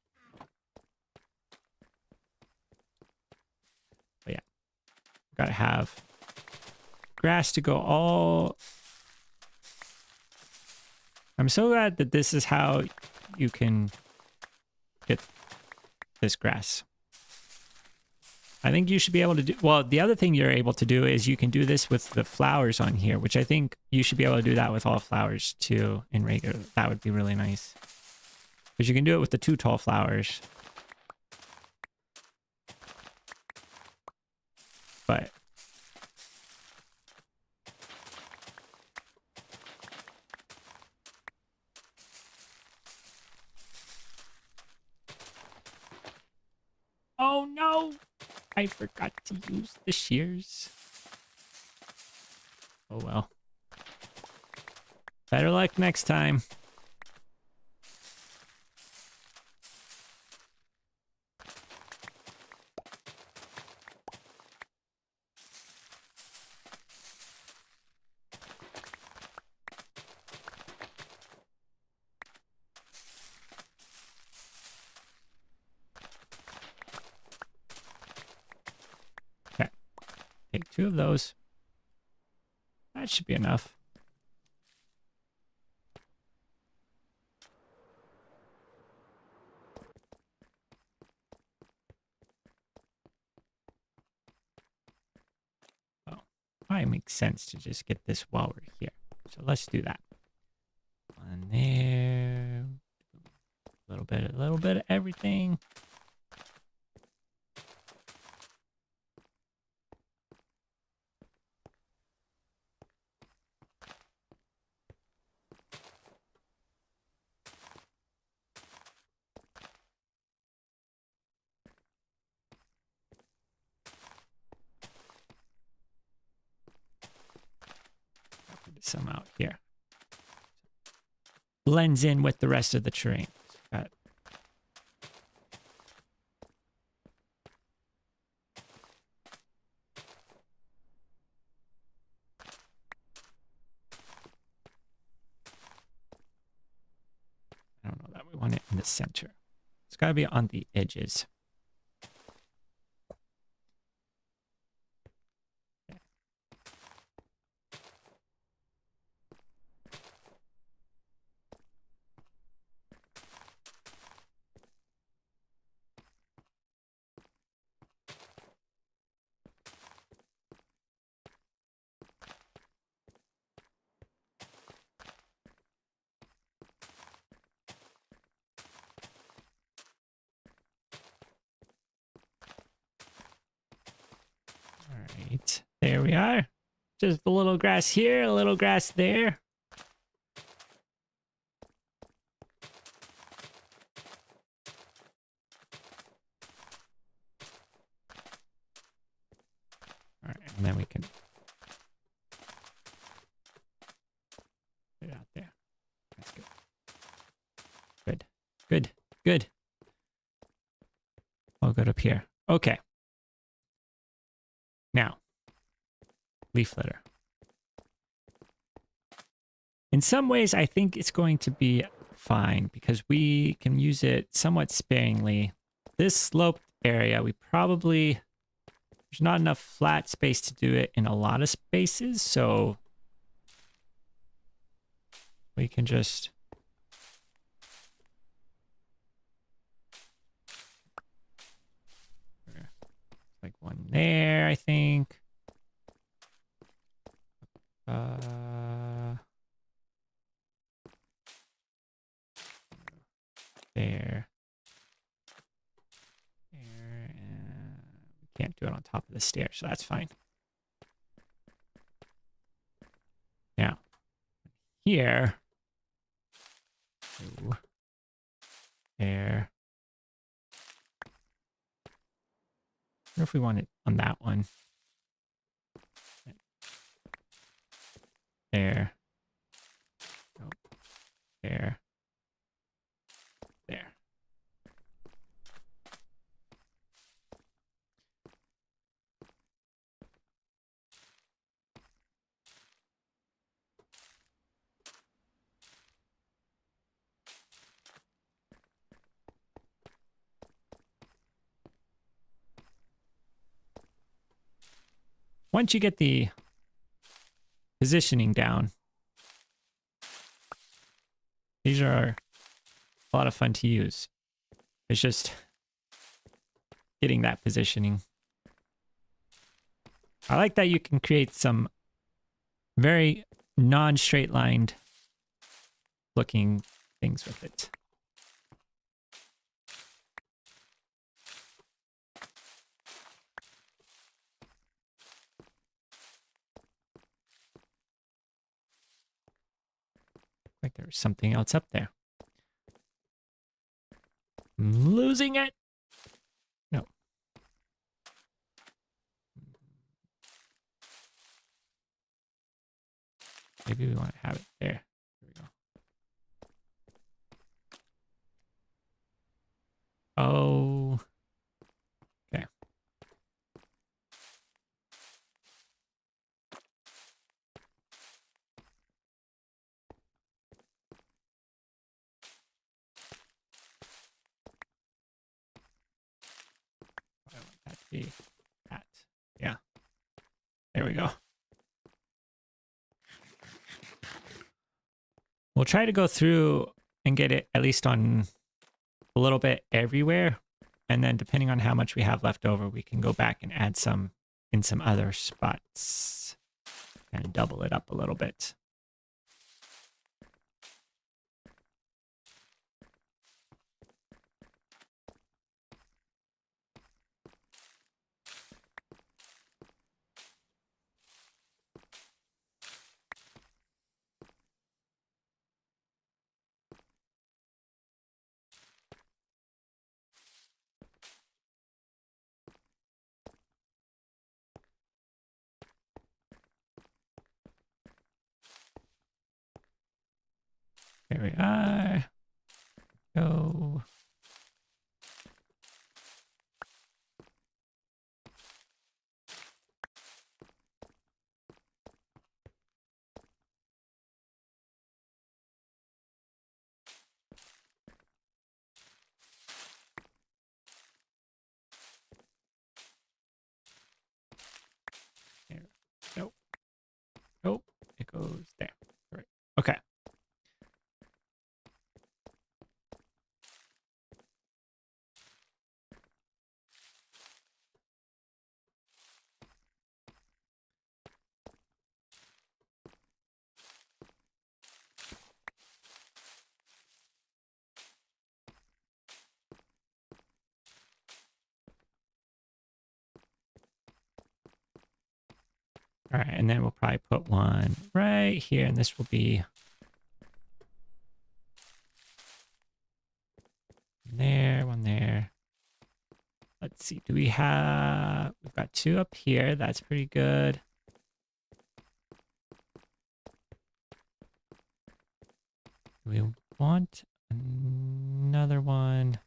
But yeah. Gotta have grass to go all... I'm so glad that this is how you can get this grass. I think you should be able to do... Well, the other thing you're able to do is you can do this with the flowers on here, which I think you should be able to do that with all flowers too in regular. That would be really nice. Because you can do it with the 2 tall flowers. But... Oh no! I forgot to use the shears. Oh well. Better luck next time. Okay. Take 2 of those. That should be enough. Oh, probably makes sense to just get this while we're here. So let's do that. On there. A little bit of everything. Put some out here. blends in with the rest of the terrain. Got I don't know that we want it in the center. It's got to be on the edges. Right, there we are. Just a little grass here, a little grass there. All right, and then we can put it out there. That's good. Good, good, good. I'll go up here. Okay. Now, leaf litter. In some ways, I think it's going to be fine because we can use it somewhat sparingly. This sloped area, there's not enough flat space to do it in a lot of spaces, so we can just like one there, I think. There. There. And we can't do it on top of the stairs, so that's fine. Now, here. Ooh, there. I wonder if we want it on that one. There. Oh, there. There. Once you get the positioning down, these are a lot of fun to use. It's just getting that positioning. I like that you can create some very non-straight lined looking things with it. Like there's something else up there. I'm losing it. No. Maybe we want to have it there. Here we go. Oh. Okay. I want that to be that. Yeah. There we go. We'll try to go through and get it at least on a little bit everywhere. And then depending on how much we have left over, we can go back and add some in some other spots and double it up a little bit. There we are. Go. There. Nope. Nope. It goes there. All right. Okay. All right, and then we'll probably put one right here, and this will be there, one there. Let's see, do we have... We've got two up here. That's pretty good. Do we want another one?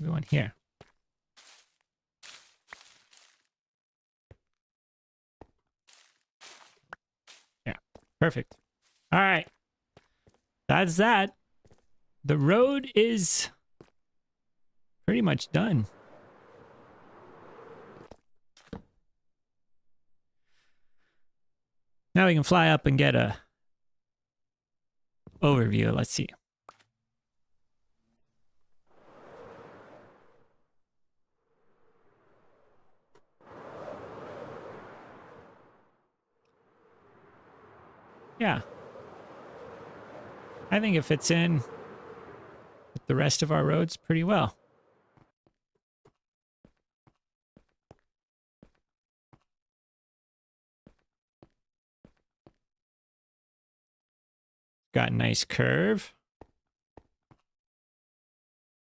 We want here. Yeah, perfect. All right. That's that. The road is pretty much done. Now we can fly up and get a overview. Let's see. Yeah. I think it fits in with the rest of our roads pretty well. Got a nice curve.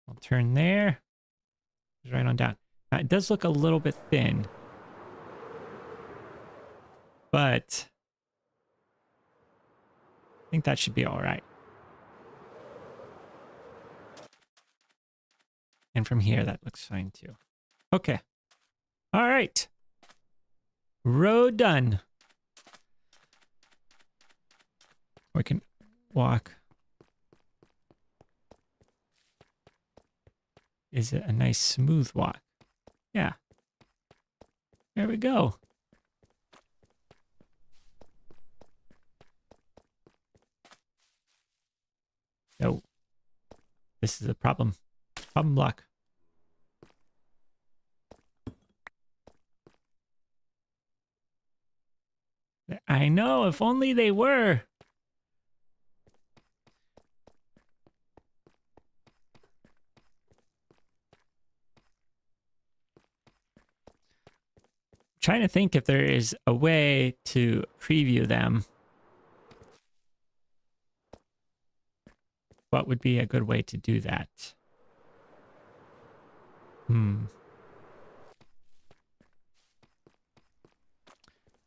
I'll turn there. Right on down. Now, it does look a little bit thin. But I think that should be all right. And from here, that looks fine too. Okay. All right. Road done. We can walk. Is it a nice smooth walk? Yeah. There we go. No. This is a problem. Problem block. I know, if only they were. Trying to think if there is a way to preview them. What would be a good way to do that?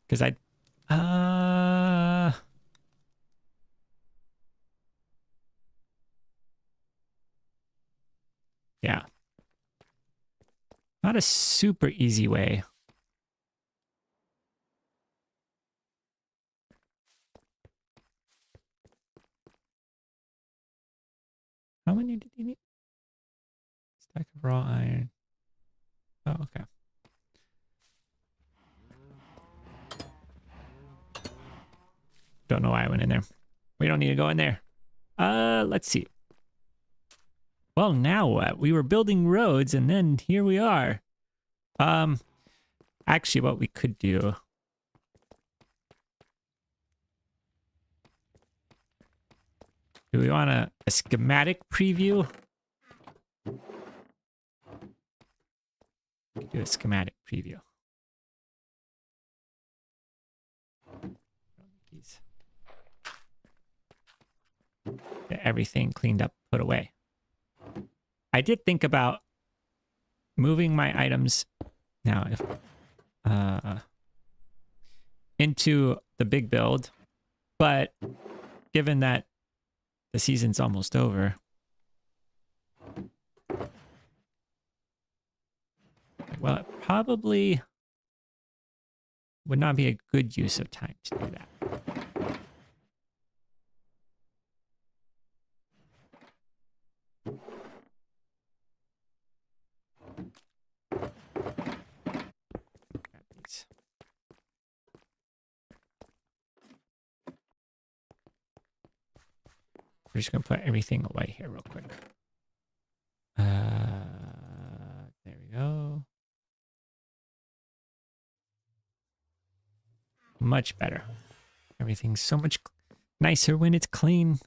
Because yeah. Not a super easy way. How many did you need? Stack of raw iron. Oh, okay. Don't know why I went in there. We don't need to go in there. Let's see. Well, now what? We were building roads and then here we are. Actually what we could do. Do we want a schematic preview? We could do a schematic preview. everything cleaned up, put away. I did think about moving my items now if into the big build, but given that the season's almost over, well, it probably would not be a good use of time to do that. We're just going to put everything away here real quick. There we go. Much better. Everything's so much nicer when it's clean.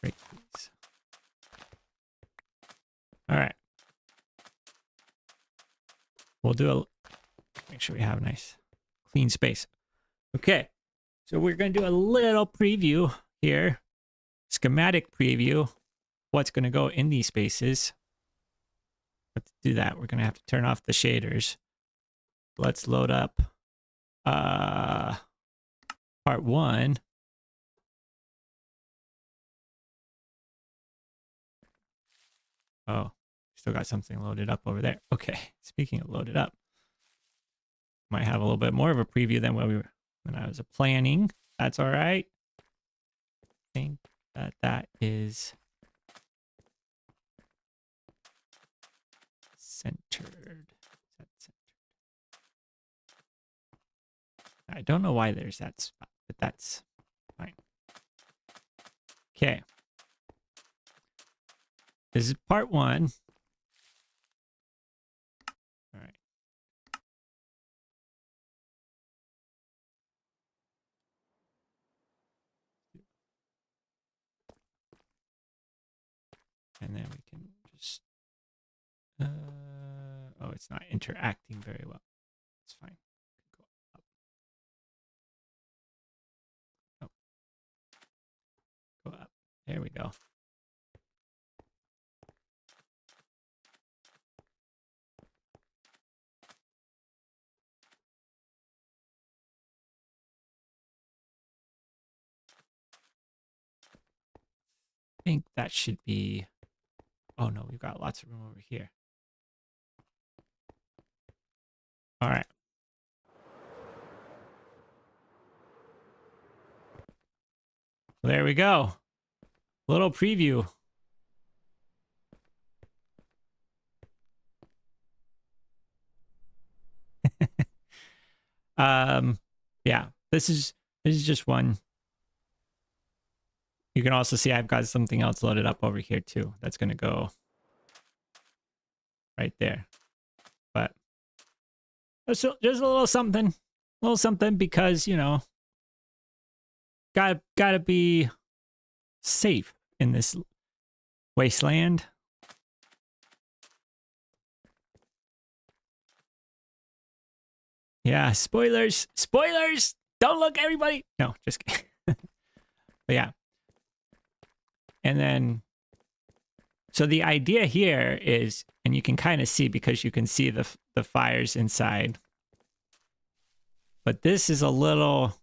Break these. All right. We'll do make sure we have a nice clean space. Okay. So we're going to do a little preview here. Schematic preview. What's going to go in these spaces. But to do that, we're going to have to turn off the shaders. Let's load up part 1. Oh, still got something loaded up over there. Okay, speaking of loaded up, might have a little bit more of a preview than when I was planning. That's all right. I think that is centered. Is that centered? I don't know why there's that spot, but that's fine. Okay. This is part 1. All right. And then we can just, oh, it's not interacting very well. It's fine. Go up. Oh. Go up. There we go. I think that should be, oh no, we've got lots of room over here. All right. There we go. Little preview. Yeah, this is just one. You can also see I've got something else loaded up over here too. That's going to go right there. But just a little something because, you know, gotta be safe in this wasteland. Yeah, spoilers. Don't look, everybody. No, just kidding. But yeah. And then, so the idea here is, and you can kind of see because you can see the fires inside. But this is a little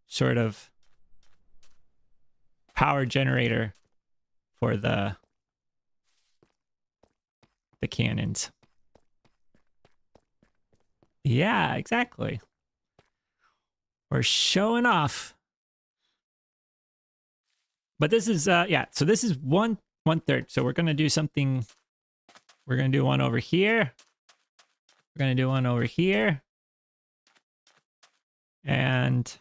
sort of power generator for the cannons. Yeah, exactly. We're showing off. But this is yeah, so this is 1/3. So we're gonna do something. We're gonna do one over here. We're gonna do one over here. And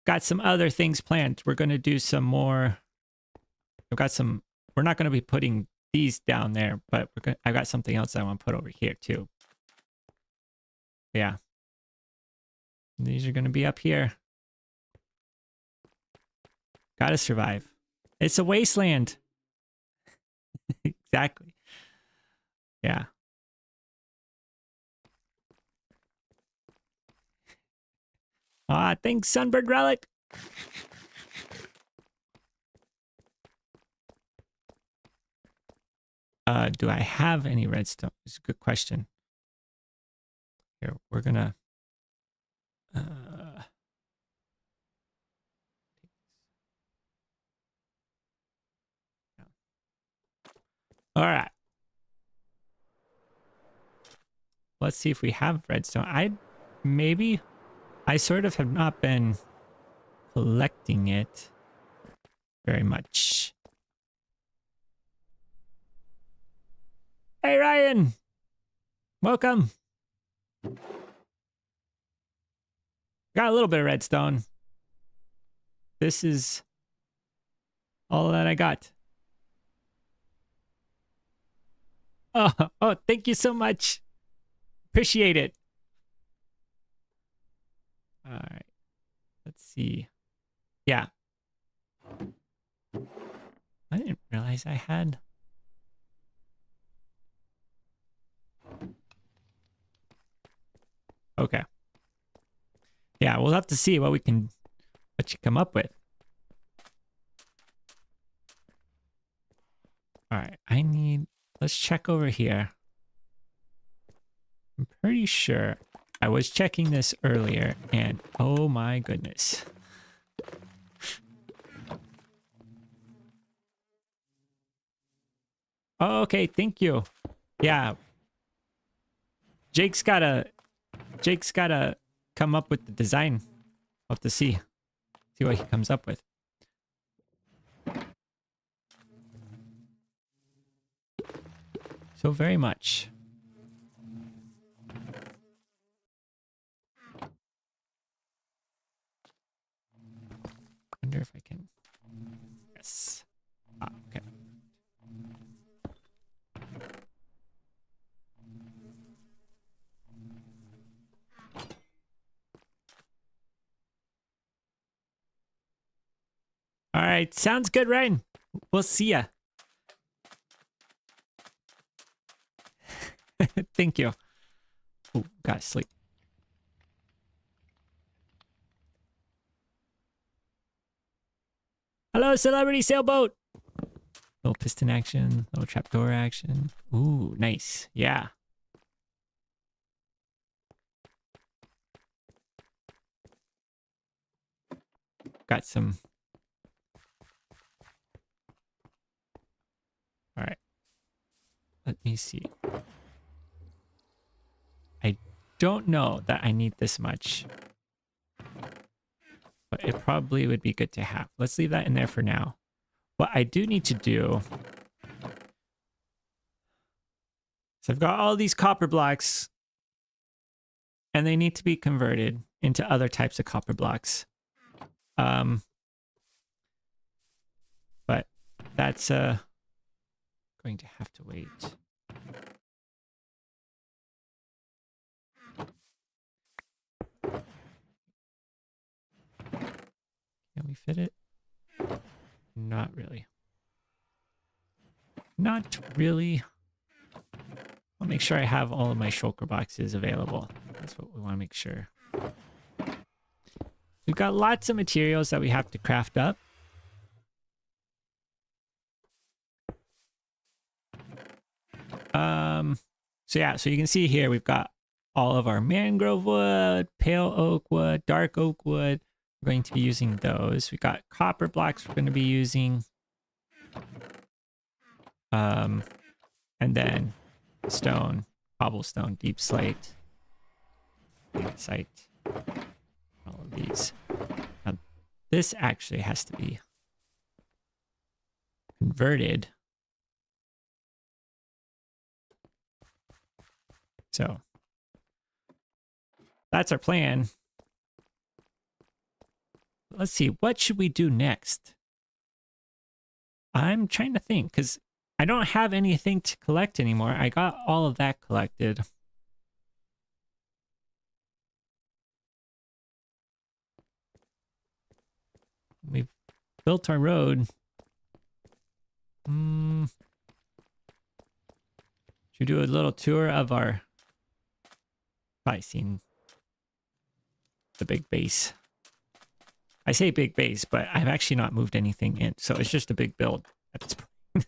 got some other things planned. We're gonna do some more I've got some, we're not going to be putting these down there, but I've got something else I want to put over here too. Yeah. These are going to be up here. Gotta survive. It's a wasteland. Exactly. Yeah. Ah, thanks, Sunbird Relic. Do I have any redstone? It's a good question. Here, we're gonna all right. Let's see if we have redstone. I sort of have not been collecting it very much. Hey, Ryan. Welcome. Got a little bit of redstone. This is all that I got. Oh, thank you so much. Appreciate it. All right. Let's see. Yeah. I didn't realize I had. Okay. Yeah, we'll have to see what you come up with. All right, let's check over here. I'm pretty sure I was checking this earlier and oh my goodness. Oh, okay, thank you. Yeah. Jake's gotta come up with the design. We'll have to see what he comes up with. So very much. Wonder if I can. Yes. Ah, okay. All right, sounds good, Ryan. We'll see ya. Thank you. Oh, gotta sleep. Hello, celebrity sailboat. Little piston action, little trapdoor action. Ooh, nice. Yeah. Got some. All right. Let me see. I don't know that I need this much, but it probably would be good to have. Let's leave that in there for now. What I do need to do. So I've got all these copper blocks and they need to be converted into other types of copper blocks. But that's going to have to wait. Can we fit it? Not really. Not really. I'll make sure I have all of my shulker boxes available. That's what we want to make sure. We've got lots of materials that we have to craft up. So yeah, so you can see here we've got all of our mangrove wood, pale oak wood, dark oak wood. We're going to be using those. We got copper blocks we're going to be using. And then stone, cobblestone, deep slate, andesite, all of these. Now, this actually has to be converted. So that's our plan. Let's see, what should we do next? I'm trying to think because I don't have anything to collect anymore. I got all of that collected. We've built our road. Should we do a little tour of our... Probably seen the big base. I say big base, but I've actually not moved anything in, so it's just a big build at this point.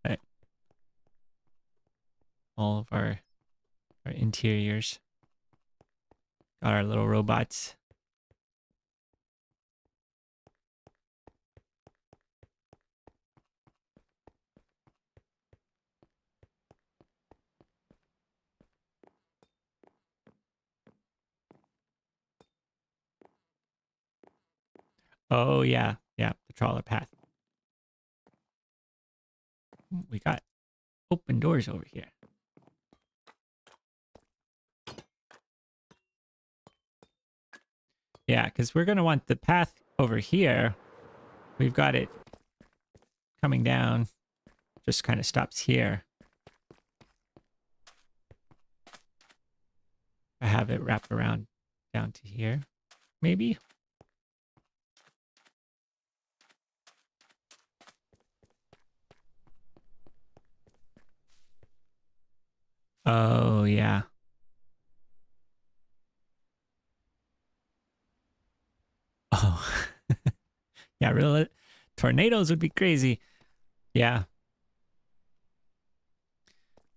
But all of our interiors. Got our little robots. Oh, yeah. Yeah, the trawler path. We got open doors over here. Yeah, because we're going to want the path over here. We've got it coming down. Just kind of stops here. I have it wrapped around down to here. Maybe? Oh, yeah. Oh. Yeah, really. Tornadoes would be crazy. Yeah.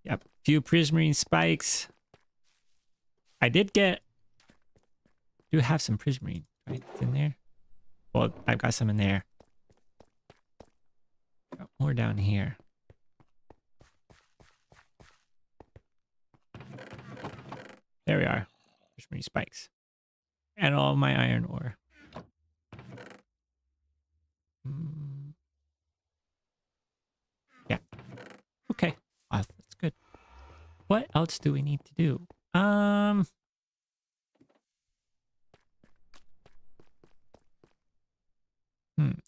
Yep. Few prismarine spikes. I do have some prismarine, right? It's in there. Well, I've got some in there. Got more down here. There we are. Prismarine spikes. And all my iron ore. Yeah. Okay. Oh, that's good. What else do we need to do?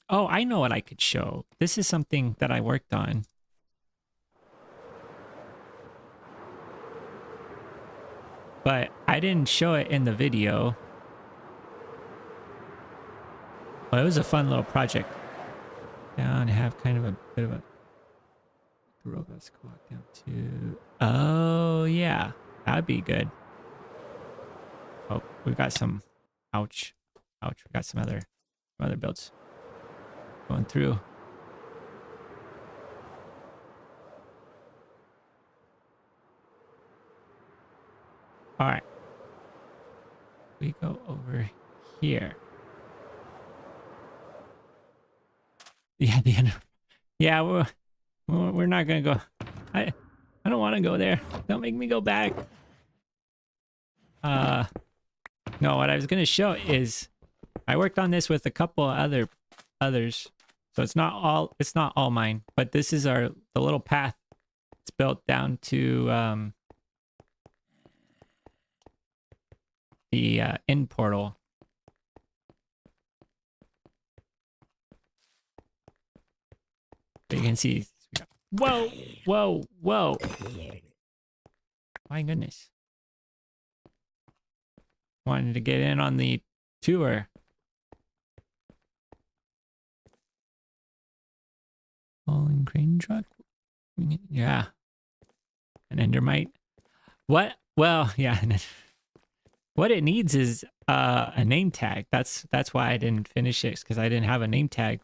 Oh, I know what I could show. This is something that I worked on. But I didn't show it in the video. Well, it was a fun little project. Down, have kind of a bit of a... The robots go walk down to... Oh, yeah. That'd be good. Oh, we've got some... Ouch. Ouch. We got some other builds going through. All right. We go over here. Yeah, the end. Yeah, we're not gonna go. I don't want to go there. Don't make me go back. No, what I was gonna show is I worked on this with a couple others, so it's not all mine. But this is the little path. It's built down to the end portal. But you can see. Whoa, whoa, whoa. My goodness. Wanted to get in on the tour. Falling crane truck? Yeah. An endermite. What? Well, yeah. What it needs is a name tag. That's why I didn't finish it, because I didn't have a name tag.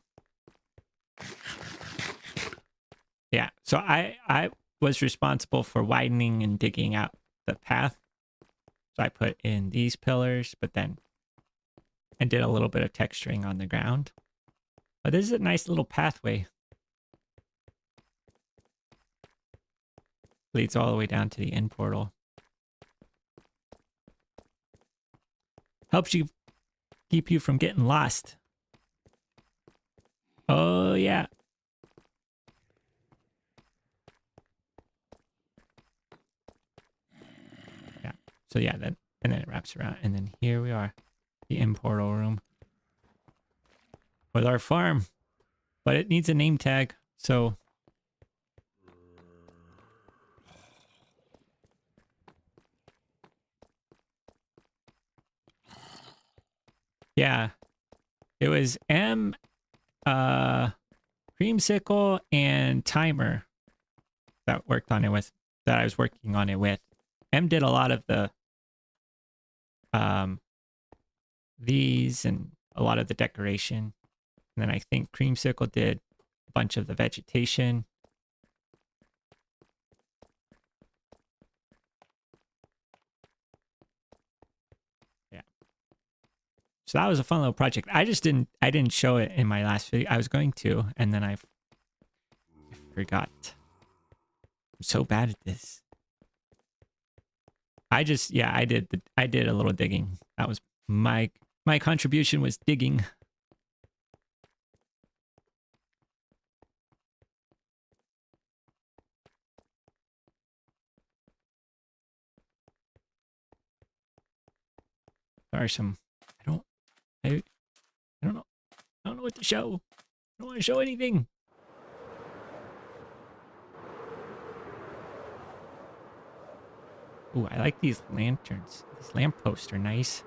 Yeah, so I was responsible for widening and digging out the path. So I put in these pillars, but then I did a little bit of texturing on the ground. But this is a nice little pathway. Leads all the way down to the end portal. Helps you keep you from getting lost. Oh yeah. Yeah. So yeah, and then it wraps around, and then here we are, the end portal room with our farm. but it needs a name tag. So yeah, it was M, Creamsicle and Timer that worked on it with, that I was working on it with. M did a lot of the these and a lot of the decoration. And then I think Creamsicle did a bunch of the vegetation. Yeah. So that was a fun little project. I didn't show it in my last video. I was going to, and then I forgot. I'm so bad at this. I did a little digging. That was my contribution, was digging. There are some, I don't know. I don't know what to show. I don't want to show anything. Ooh, I like these lanterns. These lampposts are nice.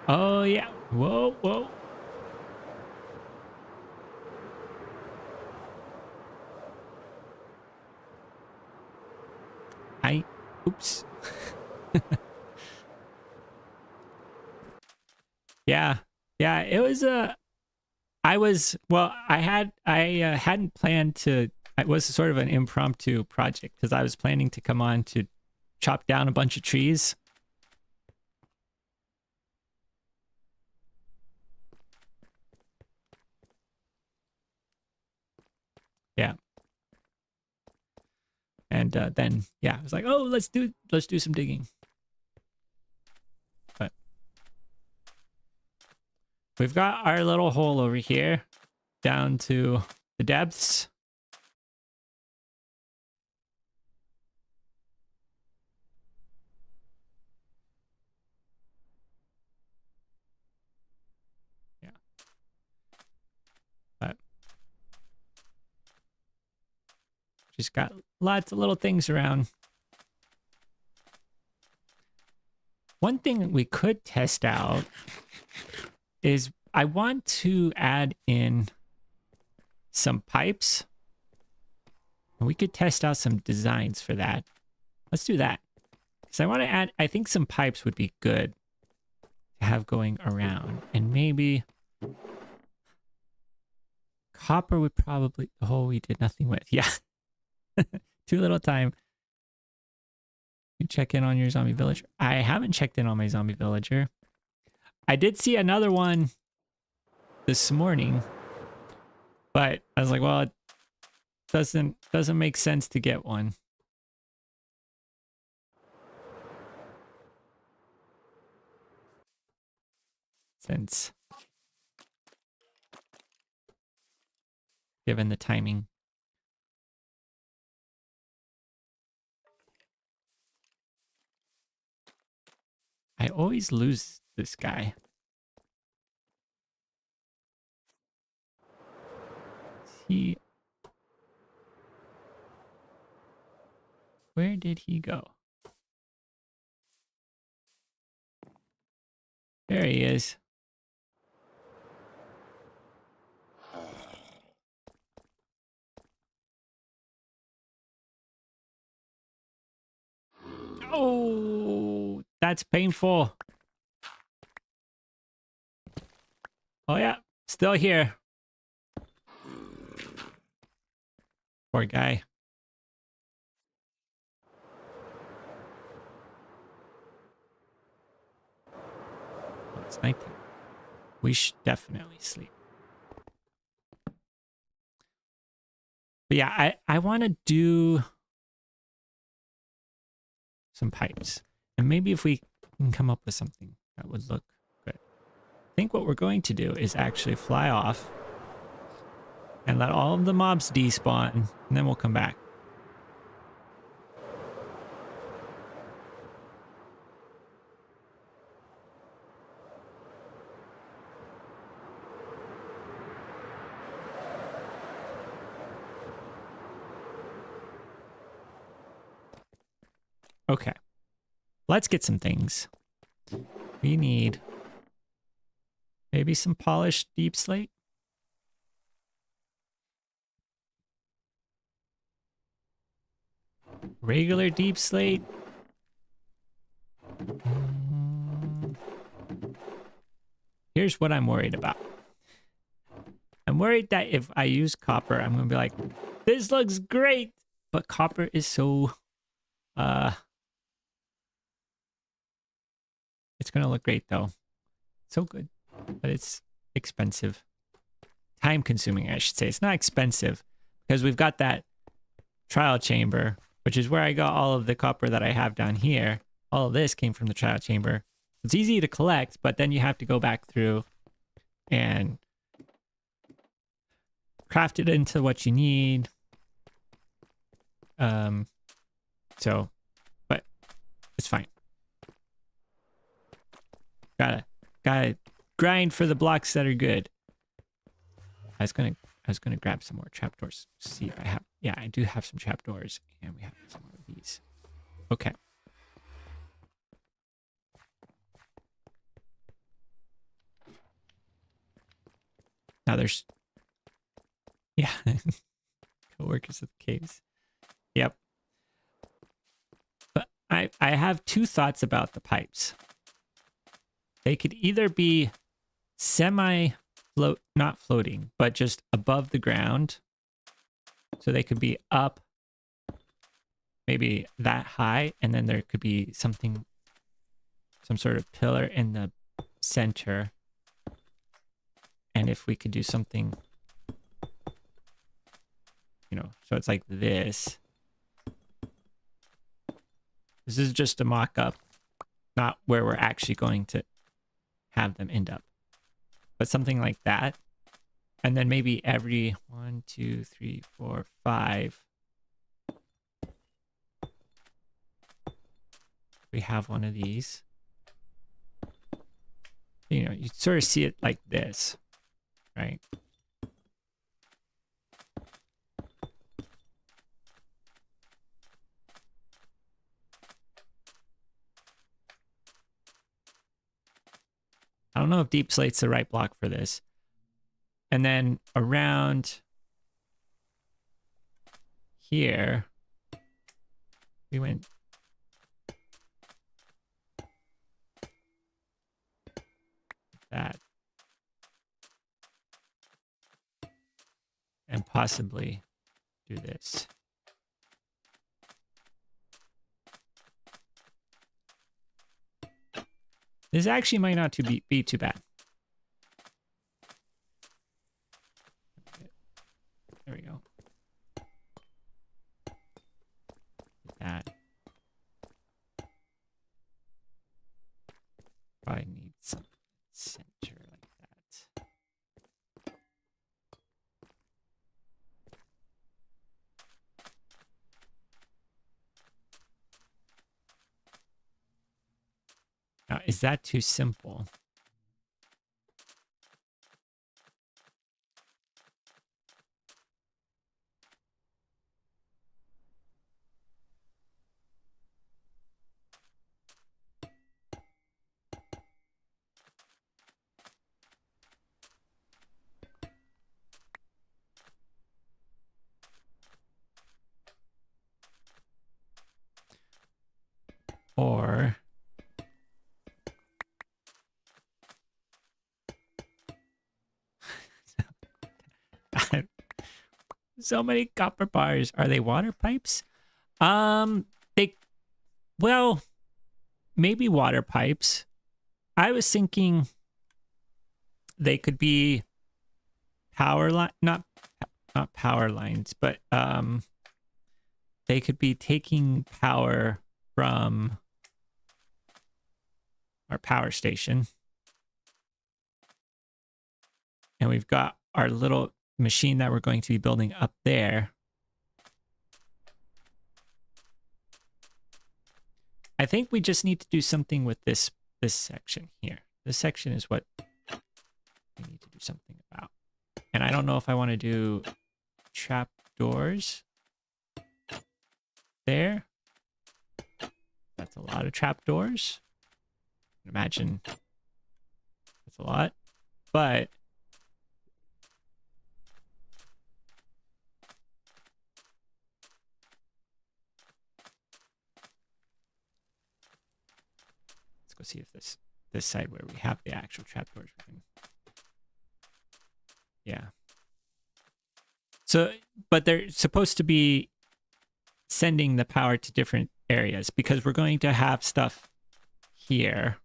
Oh, yeah. Whoa, whoa. Oops. Yeah. Yeah, it was I hadn't planned to, it was sort of an impromptu project because I was planning to come on to chop down a bunch of trees. Yeah. And then, yeah, I was like, oh, let's do some digging. But we've got our little hole over here down to the depths. Yeah. But just got lots of little things around. One thing that we could test out is I want to add in some pipes. And we could test out some designs for that. Let's do that. Because I want to add, I think some pipes would be good to have going around. And maybe copper would probably, oh, we did nothing with. Yeah. Too little time. You check in on your zombie villager. I haven't checked in on my zombie villager. I did see another one this morning, but I was like, well, it doesn't make sense to get one. Since given the timing. I always lose this guy. Where did he go? There he is. Oh, that's painful. Oh yeah, still here. Poor guy. Oh, it's nighttime. We should definitely sleep. But yeah, I want to do some pipes. And maybe if we can come up with something that would look good. I think what we're going to do is actually fly off and let all of the mobs despawn, and then we'll come back. Okay. Let's get some things. We need maybe some polished deep slate. Regular deep slate. Here's what I'm worried about. I'm worried that if I use copper, I'm going to be like, this looks great, but copper is so, it's going to look great though. So good, but it's expensive. Time consuming, I should say. It's not expensive because we've got that trial chamber, which is where I got all of the copper that I have down here. All of this came from the trial chamber. It's easy to collect, but then you have to go back through and craft it into what you need. So, but it's fine. Gotta grind for the blocks that are good. I was gonna grab some more trapdoors. See if I have. Yeah, I do have some trapdoors, and we have some more of these. Okay. Now there's, yeah, co-workers at the caves. Yep. But I have two thoughts about the pipes. They could either be not floating, but just above the ground. So they could be up maybe that high, and then there could be some sort of pillar in the center. And if we could do something, so it's like this. This is just a mock-up, not where we're actually going to have them end up. But something like that. And then maybe every 1, 2, 3, 4, 5. We have one of these. You sort of see it like this, right? I don't know if deep slate's the right block for this. And then around here, we went that. And possibly do this. This actually might not be too bad. There we go. That. Probably need some center like that. Now, is that too simple? Or so many copper bars. Are they water pipes? Well, maybe water pipes. I was thinking they could be power line, not power lines, but they could be taking power from our power station. And we've got our little machine that we're going to be building up there. I think we just need to do something with this section here. This section is what we need to do something about. And I don't know if I want to do trap doors there. a lot of trapdoors. Imagine that's a lot, but let's go see if this side where we have the actual trapdoors. Yeah. So, but they're supposed to be sending the power to different areas because we're going to have stuff here.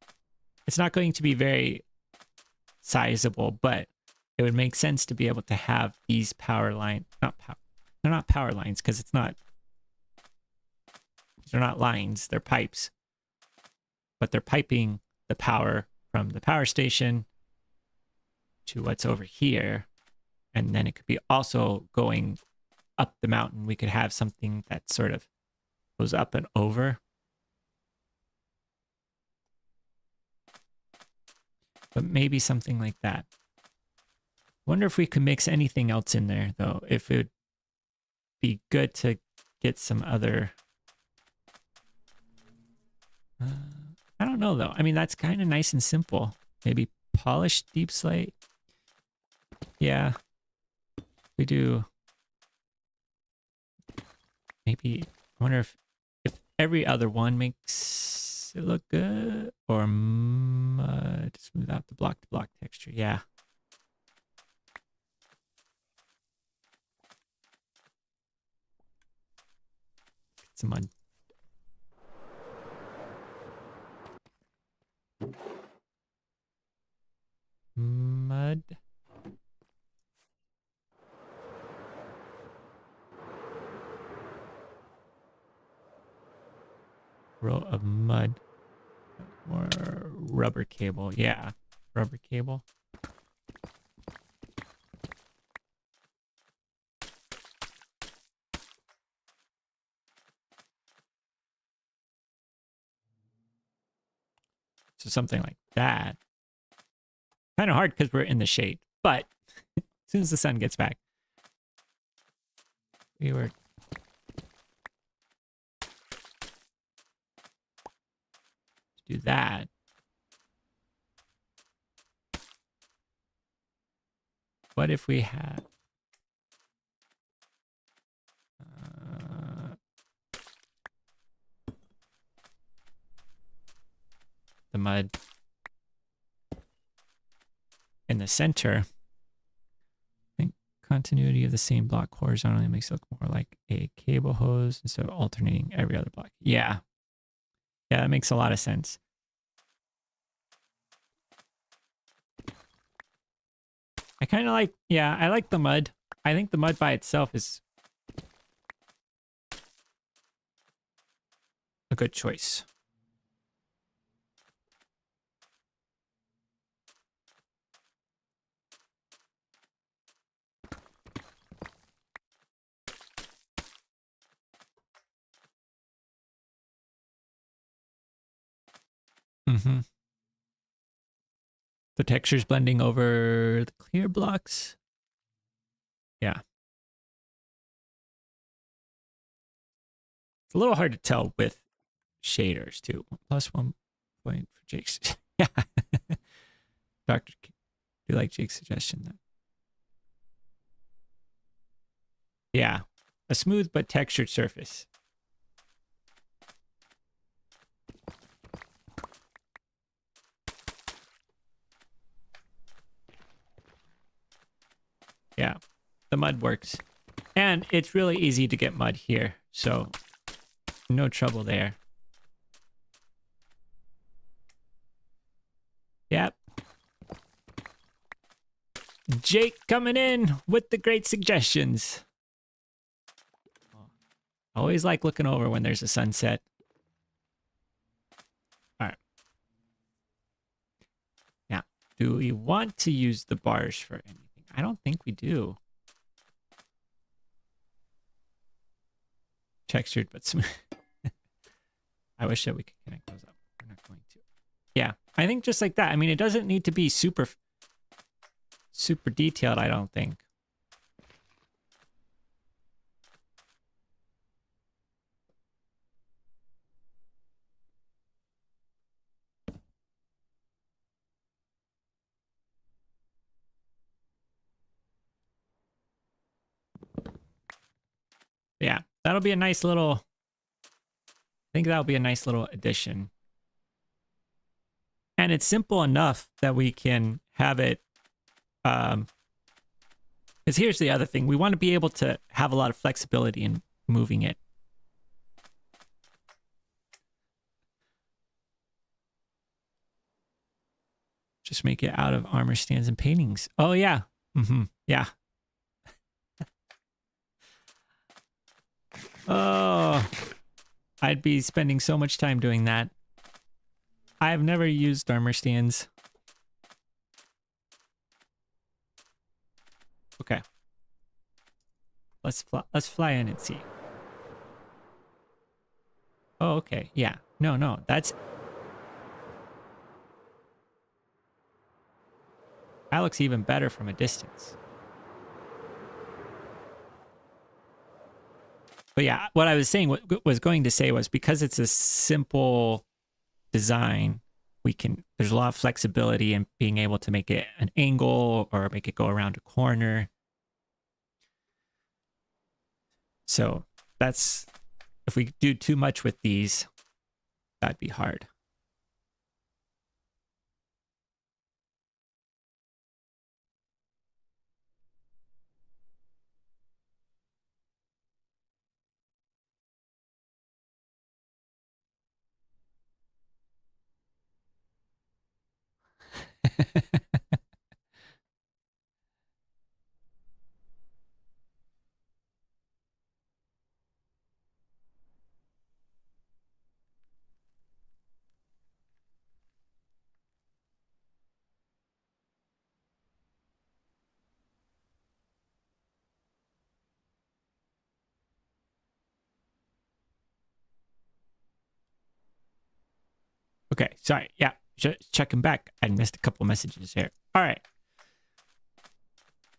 It's not going to be very sizable, but it would make sense to be able to have these power line, they're not power lines because they're not lines, they're pipes. But they're piping the power from the power station to what's over here. And then it could be also going up the mountain. We could have something that sort of goes up and over. But maybe something like that. Wonder if we could mix anything else in there, though. If it would be good to get some other... I don't know, though. I mean, that's kind of nice and simple. Maybe polished deep slate. Yeah. We do. Maybe, I wonder if every other one makes it look good. Or mud. Smooth out the block-to-block texture. Yeah. Get some mud. Mud. Row of mud. More rubber cable. Yeah. Rubber cable. So something like that. Kind of hard because we're in the shade, but as soon as the sun gets back, we were to do that. What if we had the mud in the center? I think continuity of the same block horizontally makes it look more like a cable hose instead of alternating every other block. Yeah. Yeah, that makes a lot of sense. I kind of like, yeah, I like the mud. I think the mud by itself is a good choice. Mm-hmm. The texture's blending over the clear blocks. Yeah. It's a little hard to tell with shaders too. +1 point for Jake's. Yeah. Doctor, do you like Jake's suggestion then? Yeah. A smooth but textured surface. Yeah. The mud works. And it's really easy to get mud here. So no trouble there. Yep. Jake coming in with the great suggestions. Always like looking over when there's a sunset. All right. Now, do we want to use the bars for anything? I don't think we do. Textured but smooth. I wish that we could connect those up. We're not going to. Yeah, I think just like that. I mean, it doesn't need to be super detailed, I don't think. Yeah, that'll be a nice little, I think that'll be a nice little addition. And it's simple enough that we can have it, because here's the other thing. We want to be able to have a lot of flexibility in moving it. Just make it out of armor stands and paintings. Oh, yeah. Yeah. Oh, I'd be spending so much time doing that. I've never used armor stands. Okay. Let's fly in and see. Oh, okay. Yeah. No. That looks even better from a distance. But yeah, what I was saying, what was going to say was, because it's a simple design, there's a lot of flexibility in being able to make it an angle or make it go around a corner. So that's, if we do too much with these, that'd be hard. Okay, sorry. Yeah, checking back. I missed a couple messages here. All right.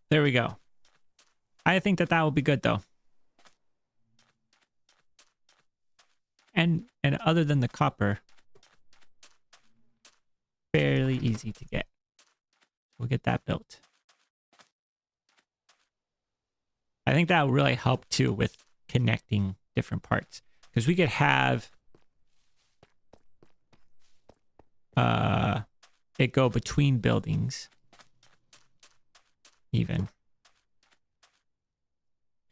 There we go. I think that will be good, though. And other than the copper, fairly easy to get. We'll get that built. I think that will really help, too, with connecting different parts. Because we could have it go between buildings, even.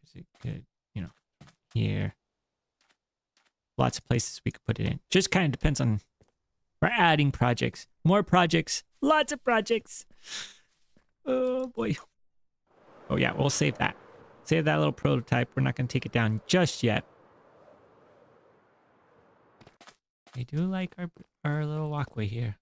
Because it could, here. Lots of places we could put it in. Just kind of depends on, we're adding projects. More projects. Lots of projects. Oh, boy. Oh, yeah, we'll save that. Save that little prototype. We're not going to take it down just yet. I do like our little walkway here.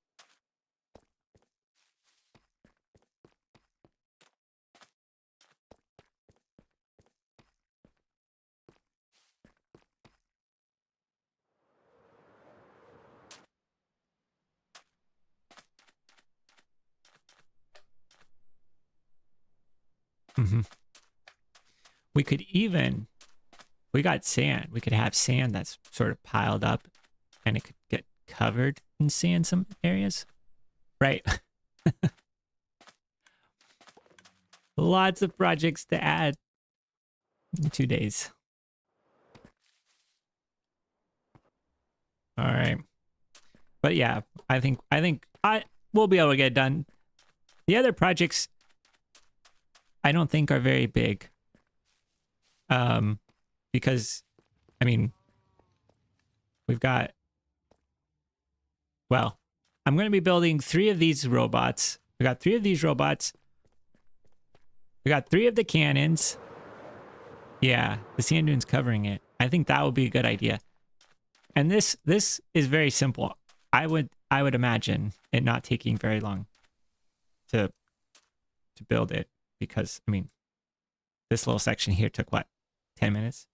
We could even, we got sand. We could have sand that's sort of piled up, and it could get covered in sand some areas. Right. Lots of projects to add in 2 days. All right. But yeah, I think we'll be able to get it done. The other projects I don't think are very big. Because, I mean, we've got, well, I'm going to be building 3 of these robots. We got 3 of these robots. We got 3 of the cannons. Yeah, the sand dune's covering it. I think that would be a good idea. And this is very simple. I would imagine it not taking very long to build it, because, I mean, this little section here took what, 10 minutes?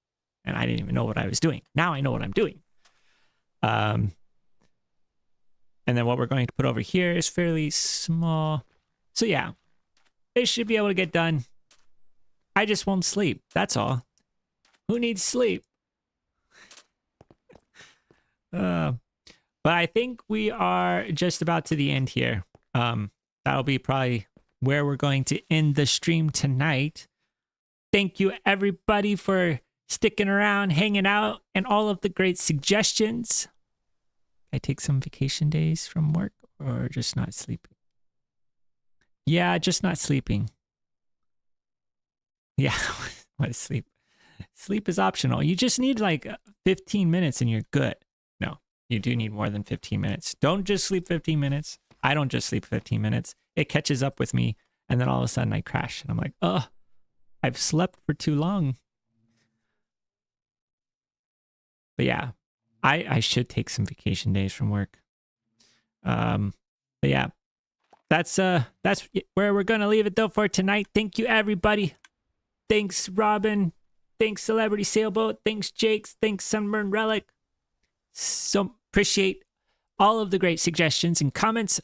And I didn't even know what I was doing. Now I know what I'm doing. And then what we're going to put over here is fairly small. So yeah, it should be able to get done. I just won't sleep. That's all. Who needs sleep? But I think we are just about to the end here. That'll be probably where we're going to end the stream tonight. Thank you, everybody, for sticking around, hanging out, and all of the great suggestions. I take some vacation days from work or just not sleeping. Yeah, just not sleeping. Yeah, what is sleep? Sleep is optional. You just need like 15 minutes and you're good. No, you do need more than 15 minutes. Don't just sleep 15 minutes. I don't just sleep 15 minutes. It catches up with me. And then all of a sudden I crash and I'm like, oh, I've slept for too long. But yeah, I should take some vacation days from work. But yeah, that's where we're gonna leave it though for tonight. Thank you everybody. Thanks Robin. Thanks Celebrity Sailboat. Thanks Jakes. Thanks Sunburn Relic. So appreciate all of the great suggestions and comments.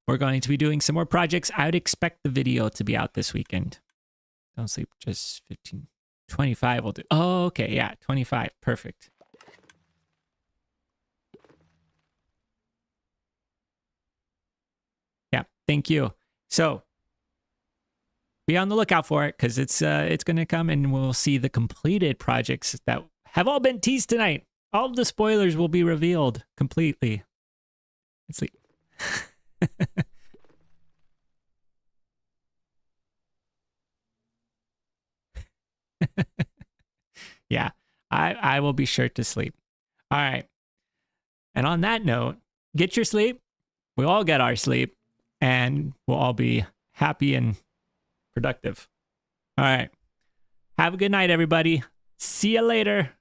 We're going to be doing some more projects. I would expect the video to be out this weekend. Don't sleep, just 15. 25 will do. Oh, okay, yeah, 25. Perfect. Yeah, thank you. So be on the lookout for it because it's going to come and we'll see the completed projects that have all been teased tonight. All of the spoilers will be revealed completely. Let's sleep. Yeah, I will be sure to sleep. All right. And on that note, get your sleep. We all get our sleep and we'll all be happy and productive. All right. Have a good night, everybody. See you later.